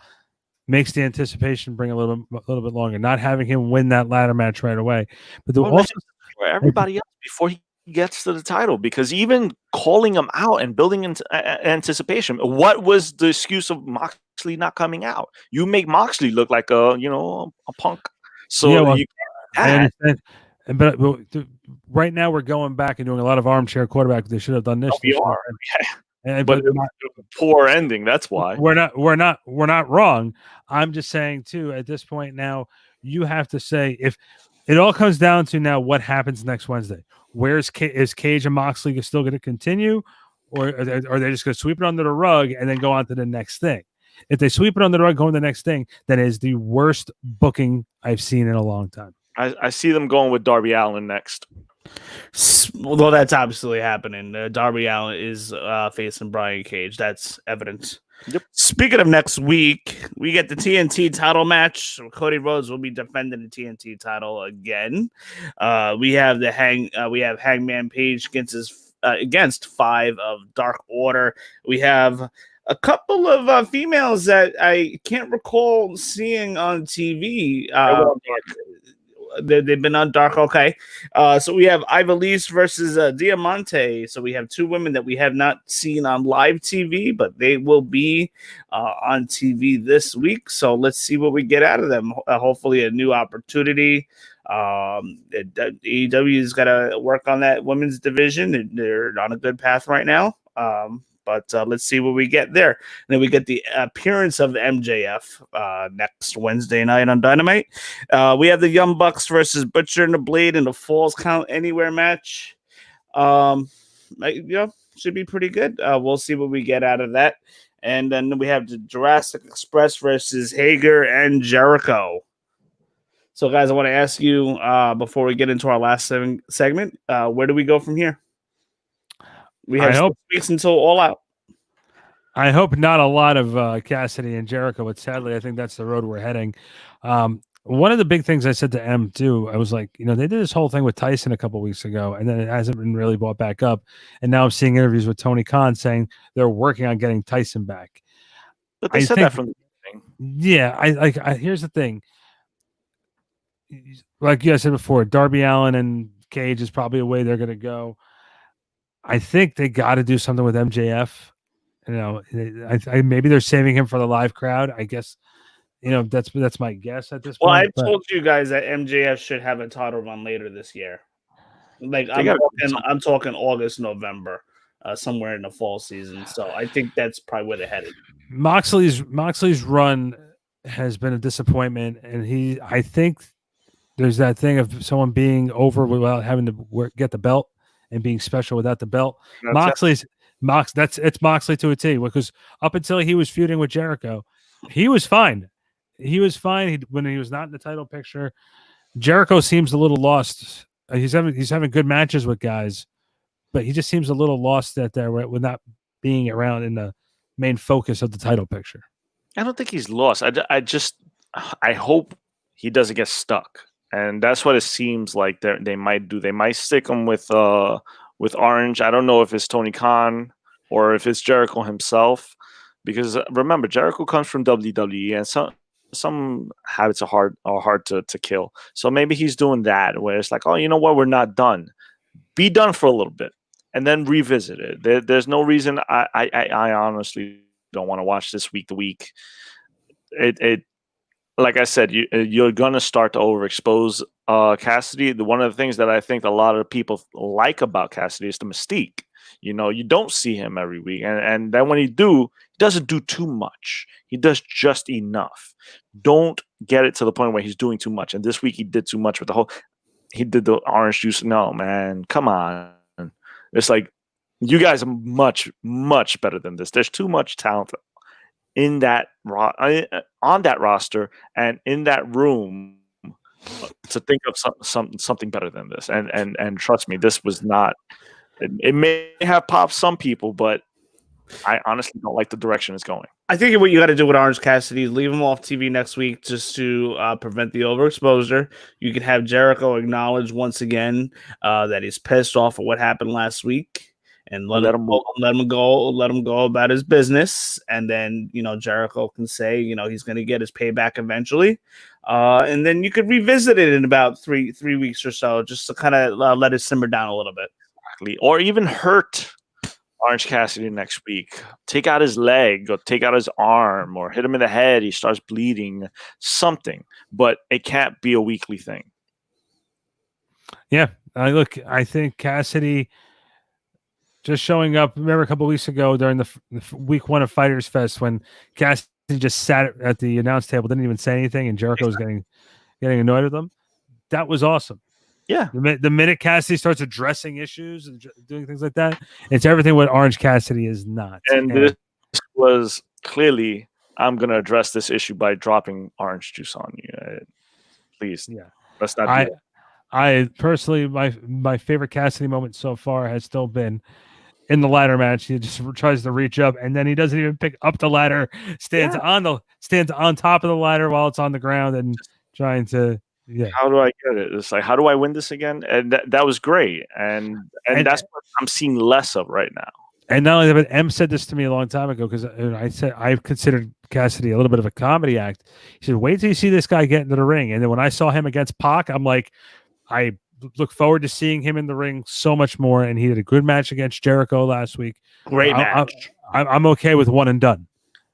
makes the anticipation bring a little bit longer. Not having him win that ladder match right away, but also for everybody else before he gets to the title, because even calling him out and building into anticipation, what was the excuse of Moxley not coming out? You make Moxley look like a punk. So you can't. But right now we're going back and doing a lot of armchair quarterback. They should have done this. We are, but poor ending. That's why we're not wrong. I'm just saying too. At this point now, you have to say, if it all comes down to now what happens next Wednesday. Is Cage and Moxley still going to continue, or are they just going to sweep it under the rug and then go on to the next thing? If they sweep it under the rug, go on to the next thing, that is the worst booking I've seen in a long time. I see them going with Darby Allin next. Well, that's absolutely happening. Darby Allin is facing Brian Cage. That's evidence. Yep. Speaking of next week, we get the TNT title match. Cody Rhodes will be defending the TNT title again. We have Hangman Page against 5 of Dark Order. We have a couple of females that I can't recall seeing on TV. They've been on Dark. Okay. So we have Ivelisse versus Diamante. So we have 2 women that we have not seen on live TV, but they will be on TV this week. So let's see what we get out of them. Hopefully a new opportunity. AEW has got to work on that women's division. They're on a good path right now. But let's see what we get there. And then we get the appearance of MJF next Wednesday night on Dynamite. We have the Young Bucks versus Butcher and the Blade in the Falls Count Anywhere match. Should be pretty good. We'll see what we get out of that. And then we have the Jurassic Express versus Hager and Jericho. So, guys, I want to ask you before we get into our last segment, where do we go from here? We have 6 weeks until All Out. I hope not a lot of Cassidy and Jericho, but sadly, I think that's the road we're heading. One of the big things I said to M, too, I was like, they did this whole thing with Tyson a couple weeks ago, and then it hasn't been really brought back up. And now I'm seeing interviews with Tony Khan saying they're working on getting Tyson back. But they said that from the beginning. Yeah, here's the thing. Like you said before, Darby Allin and Cage is probably a way they're going to go. I think they got to do something with MJF. Maybe they're saving him for the live crowd. I guess, that's my guess at this point. Well, I told you guys that MJF should have a title run later this year. Like I'm talking August, November, somewhere in the fall season. So I think that's probably where they're headed. Moxley's run has been a disappointment, and I think there's that thing of someone being over without having to get the belt and being special without the belt. It's Moxley to a T, because up until he was feuding with Jericho, he was fine. He was fine when he was not in the title picture. Jericho seems a little lost. He's having good matches with guys, but he just seems a little lost with not being around in the main focus of the title picture. I don't think he's lost. I hope he doesn't get stuck. And that's what it seems like they might do. They might stick him with Orange. I don't know if it's Tony Khan or if it's Jericho himself, because remember, Jericho comes from WWE, and some habits are hard to kill. So maybe he's doing that, where it's like, oh, you know what, we're not done. Be done for a little bit, and then revisit it. There's no reason. I honestly don't want to watch this week to week. It like I said, you're going to start to overexpose Cassidy. One of the things that I think a lot of people like about Cassidy is the mystique. You don't see him every week. And then when he doesn't do too much. He does just enough. Don't get it to the point where he's doing too much. And this week he did too much with he did the orange juice. No, man, come on. It's like, you guys are much, much better than this. There's too much talent in that on that roster and in that room to think of something better than this. And trust me, this was not. It may have popped some people, but I honestly don't like the direction it's going. I think what you got to do with Orange Cassidy is leave him off TV next week just to prevent the overexposure. You can have Jericho acknowledge once again that he's pissed off at what happened last week. And let him go about his business. And then, Jericho can say, he's going to get his payback eventually. And then you could revisit it in about three weeks or so, just to kind of let it simmer down a little bit. Exactly. Or even hurt Orange Cassidy next week. Take out his leg or take out his arm or hit him in the head. He starts bleeding, something. But it can't be a weekly thing. Yeah. I think Cassidy just showing up. Remember a couple of weeks ago during the week 1 of Fighters Fest when Cassidy just sat at the announce table, didn't even say anything, and Jericho was getting annoyed with him. That was awesome. Yeah. The minute Cassidy starts addressing issues and doing things like that, it's everything what Orange Cassidy is not. And this was clearly, I'm going to address this issue by dropping orange juice on you. Please. Yeah. Let's not do that. I personally, my favorite Cassidy moment so far has still been in the ladder match. He just tries to reach up, and then he doesn't even pick up the ladder. Stands on top of the ladder while it's on the ground and trying to. Yeah. How do I get it? It's like, how do I win this again? And that was great, and that's what I'm seeing less of right now. And not only that, but M said this to me a long time ago, because I said I considered Cassidy a little bit of a comedy act. He said, "Wait till you see this guy get into the ring." And then when I saw him against Pac, I'm like, I look forward to seeing him in the ring so much more. And he did a good match against Jericho last week. Great match. I'm okay with one and done.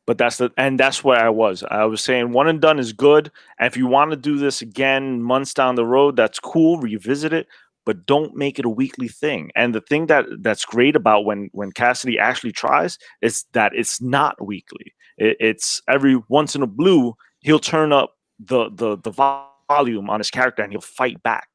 But that's where I was. I was saying one and done is good. And if you want to do this again months down the road, that's cool. Revisit it. but don't make it a weekly thing. And the thing that's great about when Cassidy actually tries is that it's not weekly. It's every once in a blue he'll turn up the volume on his character and he'll fight back.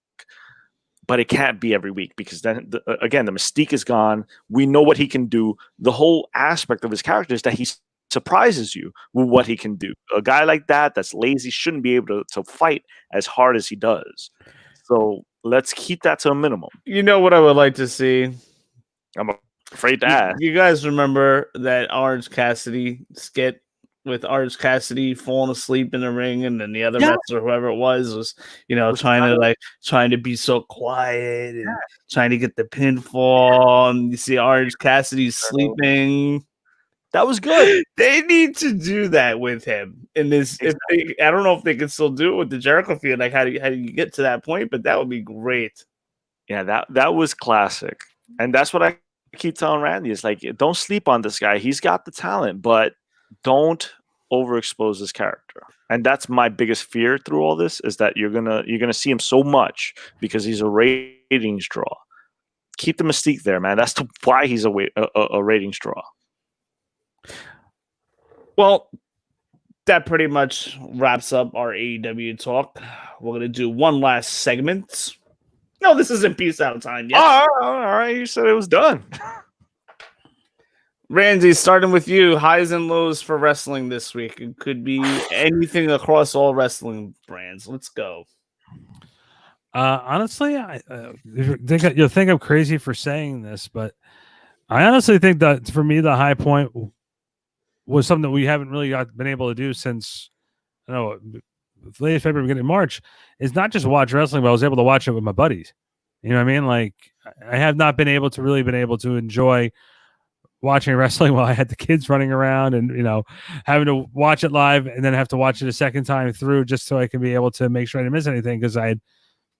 But it can't be every week because then, again, the mystique is gone. We know what he can do. The whole aspect of his character is that he surprises you with what he can do. A guy like that's lazy shouldn't be able to fight as hard as he does. So let's keep that to a minimum. You know what I would like to see? I'm afraid to ask. You guys remember that Orange Cassidy skit with Orange Cassidy falling asleep in the ring, and then the other wrestler, whoever it was trying to be so quiet and trying to get the pinfall, and you see Orange Cassidy sleeping. That was good. They need to do that with him in this. Exactly. I don't know if they can still do it with the Jericho feud. Like, how do you get to that point? But that would be great. Yeah, that was classic, and that's what I keep telling Randy. Is like, don't sleep on this guy. He's got the talent, but don't overexpose his character. And that's my biggest fear through all this, is that you're gonna see him so much because he's a ratings draw. Keep the mystique there, man. That's why he's a ratings draw. Well, that pretty much wraps up our AEW talk. We're gonna do one last segment. No, this isn't peace out time yet. Oh, all right. You said it was done. Randy, starting with you, highs and lows for wrestling this week. It could be anything across all wrestling brands. Let's go. Honestly, you'll think I'm crazy for saying this, but I honestly think that for me, the high point was something that we haven't really been able to do since, I don't know, late February, beginning of March, is not just watch wrestling, but I was able to watch it with my buddies. You know what I mean? Like, I have not been able to enjoy watching wrestling while I had the kids running around and, having to watch it live and then have to watch it a second time through just so I can be able to make sure I didn't miss anything. Cause I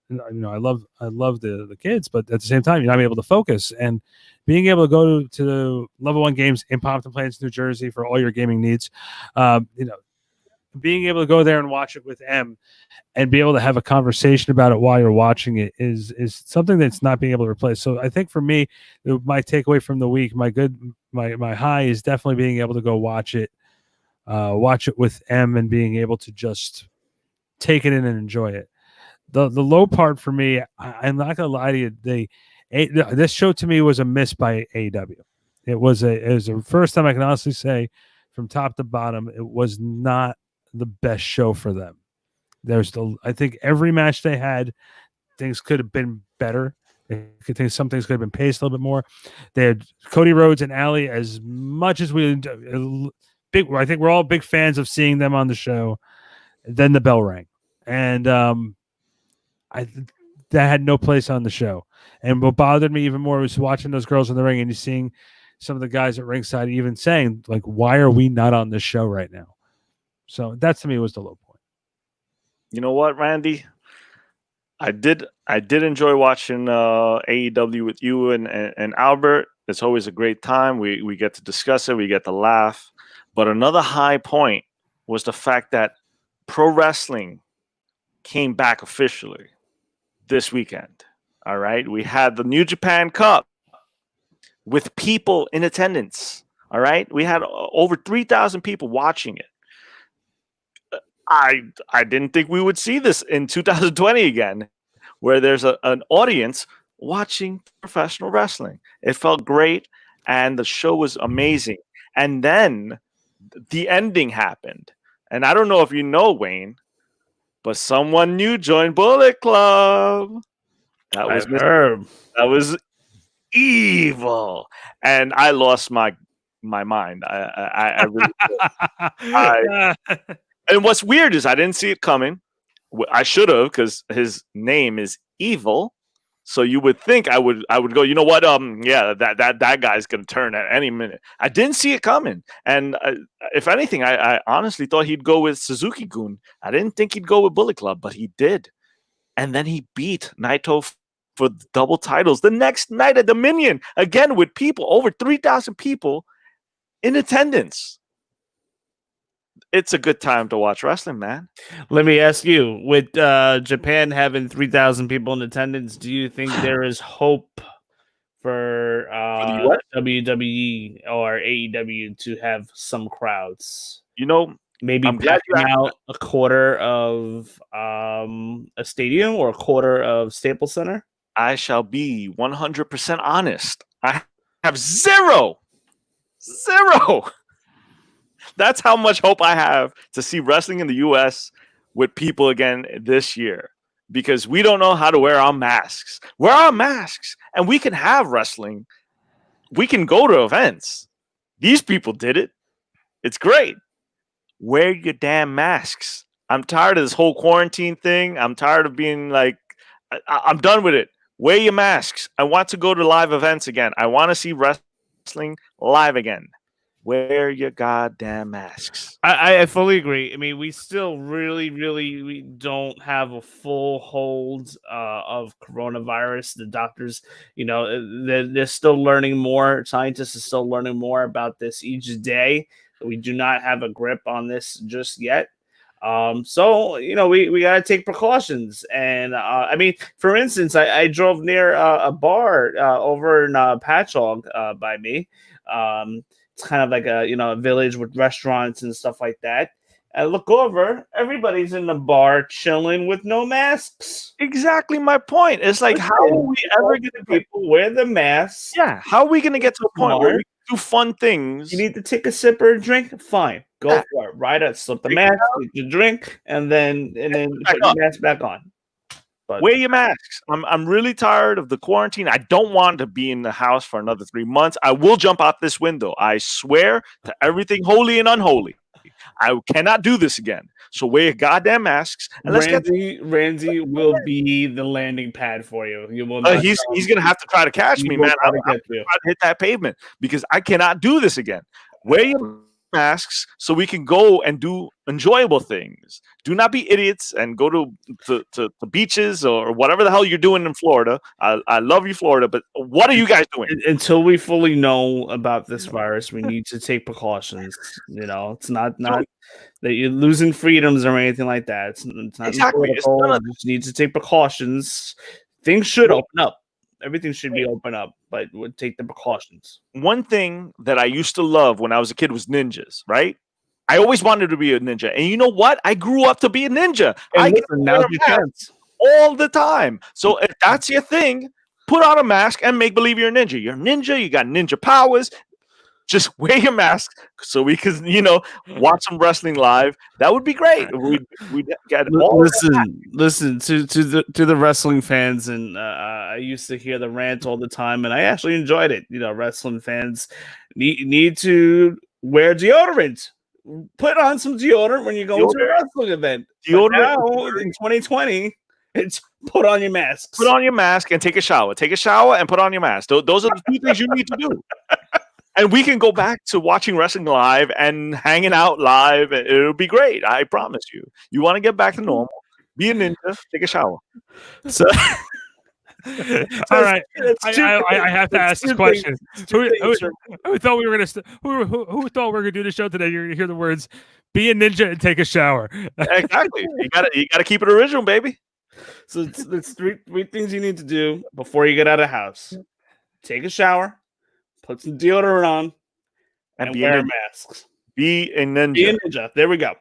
love the kids, but at the same time, I'm able to focus, and being able to go to the Level 1 games in Pompton Plains, New Jersey for all your gaming needs, being able to go there and watch it with M and be able to have a conversation about it while you're watching it is something that's not being able to replace. So I think for me, my takeaway from the week, my high is definitely being able to go watch it with M and being able to just take it in and enjoy it. The low part for me, I'm not gonna lie to you, this show to me was a miss by AEW. It was the first time I can honestly say, from top to bottom, it was not the best show for them. I think every match they had, things could have been better. Some things could have been paced a little bit more. They had Cody Rhodes and Allie. As much as I think we're all big fans of seeing them on the show. Then the bell rang, and that had no place on the show. And what bothered me even more was watching those girls in the ring and seeing some of the guys at ringside even saying, like, why are we not on this show right now? So that to me was the low point. You know what, Randy? I did enjoy watching AEW with you and Albert. It's always a great time. We get to discuss it. We get to laugh. But another high point was the fact that pro wrestling came back officially this weekend. All right. We had the New Japan Cup with people in attendance. All right. We had over 3,000 people watching it. I didn't think we would see this in 2020 again, where there's an audience watching professional wrestling. It felt great, and the show was amazing. And then the ending happened. And I don't know if you know, Wayne, but someone new joined Bullet Club. That was Herb. That was evil. And I lost my mind. I really And what's weird is I didn't see it coming. I should have, because his name is Evil. So you would think I would go, you know what? Yeah, that guy's gonna turn at any minute. I didn't see it coming, and if anything, I honestly thought he'd go with Suzuki-gun. I didn't think he'd go with Bullet Club, but he did, and then he beat Naito for double titles the next night at Dominion, again with people, over 3,000 people in attendance. it's a good time to watch wrestling, man. Let me ask you: with Japan having 3,000 people in attendance, do you think there is hope for the US? WWE or AEW to have some crowds? You know, Maybe I'm glad you packing asked out a quarter of a stadium or a quarter of Staples Center. I shall be 100% honest. I have zero. That's how much hope I have to see wrestling in the US with people again this year, because we don't know how to wear our masks. Wear our masks and we can have wrestling. We can go to events. These people did it. It's great. Wear your damn masks. I'm tired of this whole quarantine thing. I'm tired of being like, I'm done with it. Wear your masks. I want to go to live events again. I want to see wrestling live again. Wear your goddamn masks. I fully agree. I mean, we still we don't have a full hold of coronavirus. The doctors, they're still learning more. Scientists are still learning more about this each day. We do not have a grip on this just yet. So we got to take precautions. And I mean, for instance, I drove near a bar over in Patchogue by me. It's kind of like a village with restaurants and stuff like that. I look over, everybody's in the bar chilling with no masks. Exactly my point. It's like, how are we ever going to people wear the masks? Yeah, how are we going to get to a point where we do fun things? You need to take a sip or a drink? Fine, go for it. Right up, slip the mask, take your drink, and then put your mask back on. But wear your masks. I'm really tired of the quarantine. I don't want to be in the house for another 3 months. I will jump out this window. I swear to everything holy and unholy. I cannot do this again. So wear your goddamn masks. And Randy will be the landing pad for you. You will. He's gonna have to try to catch me, man. I'm trying to hit that pavement because I cannot do this again. Wear your masks so we can go and do enjoyable things. Do not be idiots and go to the beaches or whatever the hell you're doing in Florida. I love you, Florida, but what are you guys doing? Until we fully know about this virus, we need to take precautions. It's not that you're losing freedoms or anything like that. It's not exactly. You just need to take precautions. Things should open up. Everything should be open up, but we'll take the precautions. One thing that I used to love when I was a kid was ninjas, right? I always wanted to be a ninja. And you know what? I grew up to be a ninja. I get now your chance all the time. So if that's your thing, put on a mask and make believe you're a ninja. You're a ninja. You got ninja powers. Just wear your mask so we can, watch some wrestling live. That would be great. We'd get listen to the wrestling fans, and I used to hear the rant all the time, and I actually enjoyed it. Wrestling fans need to wear deodorant. Put on some deodorant when you go to a wrestling event. Now, in 2020, it's put on your mask. Put on your mask and take a shower. Take a shower and put on your mask. Those are the two things you need to do. And we can go back to watching wrestling live and hanging out live. It'll be great. I promise you. You want to get back to normal, be a ninja, take a shower. So, all right. I have to ask this question. Who thought we were who thought we were gonna do the show today? You're gonna hear the words "be a ninja and take a shower." Exactly. You gotta keep it original, baby. So it's three things you need to do before you get out of the house. Take a shower. Put some deodorant on and wear masks. Be a ninja. Be a ninja. There we go.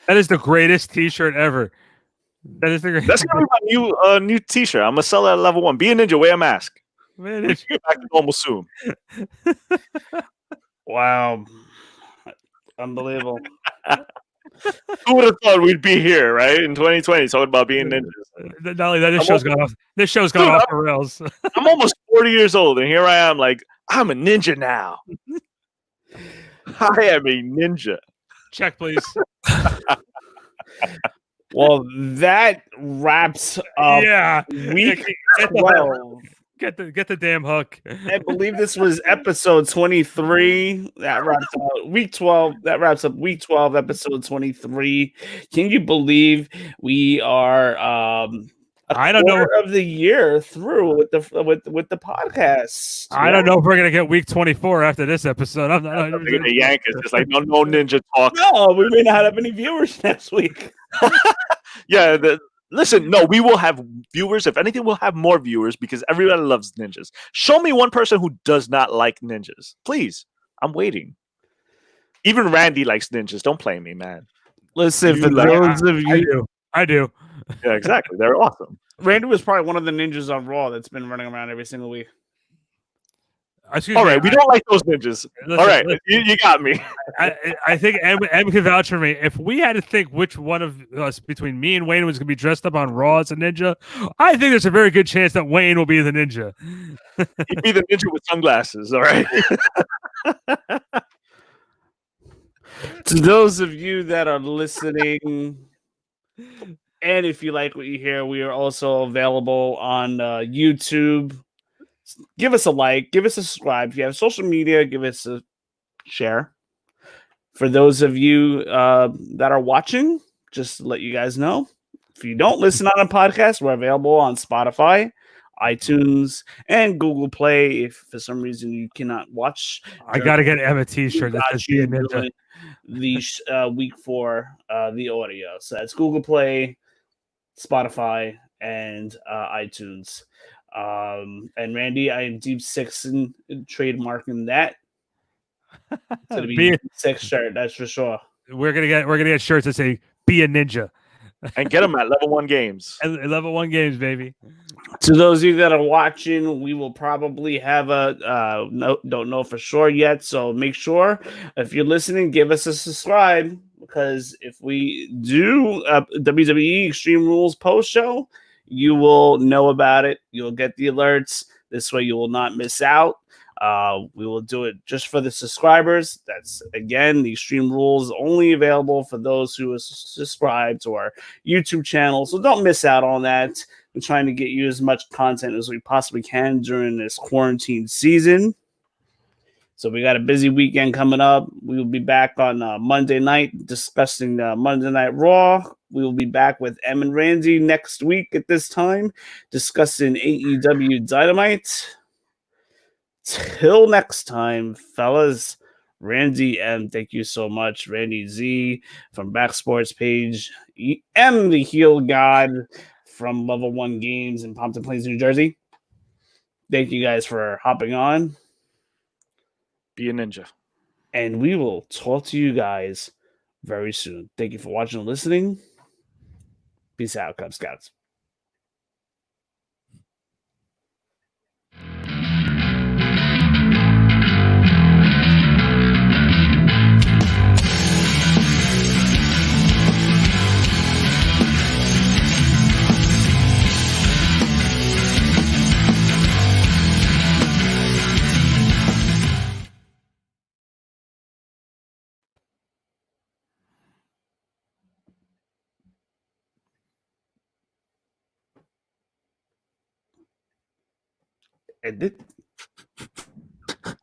That is the greatest T-shirt ever. That's gonna be my new T-shirt. I'm gonna sell that at level 1. Be a ninja. Wear a mask. Get back to normal soon. Wow, unbelievable. Who would have thought we'd be here, right, in 2020, talking about being ninjas? Not only that, this show's gone off the rails. I'm almost 40 years old, and here I am, like, I'm a ninja now. I am a ninja. Check, please. Well, that wraps up week 12. Get the damn hook. I believe this was episode 23. That wraps up week 12. That wraps up week 12, episode 23. Can you believe we are I don't know. Quarter of the year through with the podcast. I don't know if we're gonna get week 24 after this episode. I'm not. They're gonna yank us. It's like no ninja talk. No, we may not have any viewers next week. Yeah, listen, no, we will have viewers. If anything, we'll have more viewers because everybody loves ninjas. Show me one person who does not like ninjas. Please. I'm waiting. Even Randy likes ninjas. Don't play me, man. Listen, You for like- those of you, I do. Yeah, exactly. They're awesome. Randy was probably one of the ninjas on Raw that's been running around every single week. Excuse All me, right, we don't like those ninjas. listen, All right, listen. you got me. I think Em can vouch for me. If we had to think which one of us between me and Wayne was going to be dressed up on Raw as a ninja, I think there's a very good chance that Wayne will be the ninja. You'd be the ninja with sunglasses. All right. To those of you that are listening, and if you like what you hear, we are also available on YouTube. Give us a like, give us a subscribe. If you have social media, give us a share. For those of you that are watching, just to let you guys know, if you don't listen on a podcast, we're available on Spotify, iTunes, and Google Play. If for some reason you cannot watch, I got to get Em a T-shirt we that got says "Be a you Ninja." doing the week for the audio. So that's Google Play, Spotify, and iTunes. And Randy, I am deep six in trademarking that. It's gonna be Be- six shirt, that's for sure. We're gonna get shirts that say "Be a Ninja." And get them at level 1 games. And level 1 games, baby. To those of you that are watching, we will probably have a don't know for sure yet. So make sure if you're listening, give us a subscribe, because if we do WWE Extreme Rules post show, you will know about it. You'll get the alerts. This way, you will not miss out. We will do it just for the subscribers. That's again, the Extreme Rules only available for those who are subscribed to our YouTube channel. So don't miss out on that. We're trying to get you as much content as we possibly can during this quarantine season. So we got a busy weekend coming up. We will be back on Monday night discussing Monday Night Raw. We will be back with Em and Randy next week at this time discussing AEW Dynamite. Till next time, fellas. Randy M, thank you so much. Randy Z from Back Sports Page. M, the heel god from Level 1 Games in Pompton Plains, New Jersey. Thank you guys for hopping on. Be a ninja. And we will talk to you guys very soon. Thank you for watching and listening. Peace out, Cub Scouts. Edit.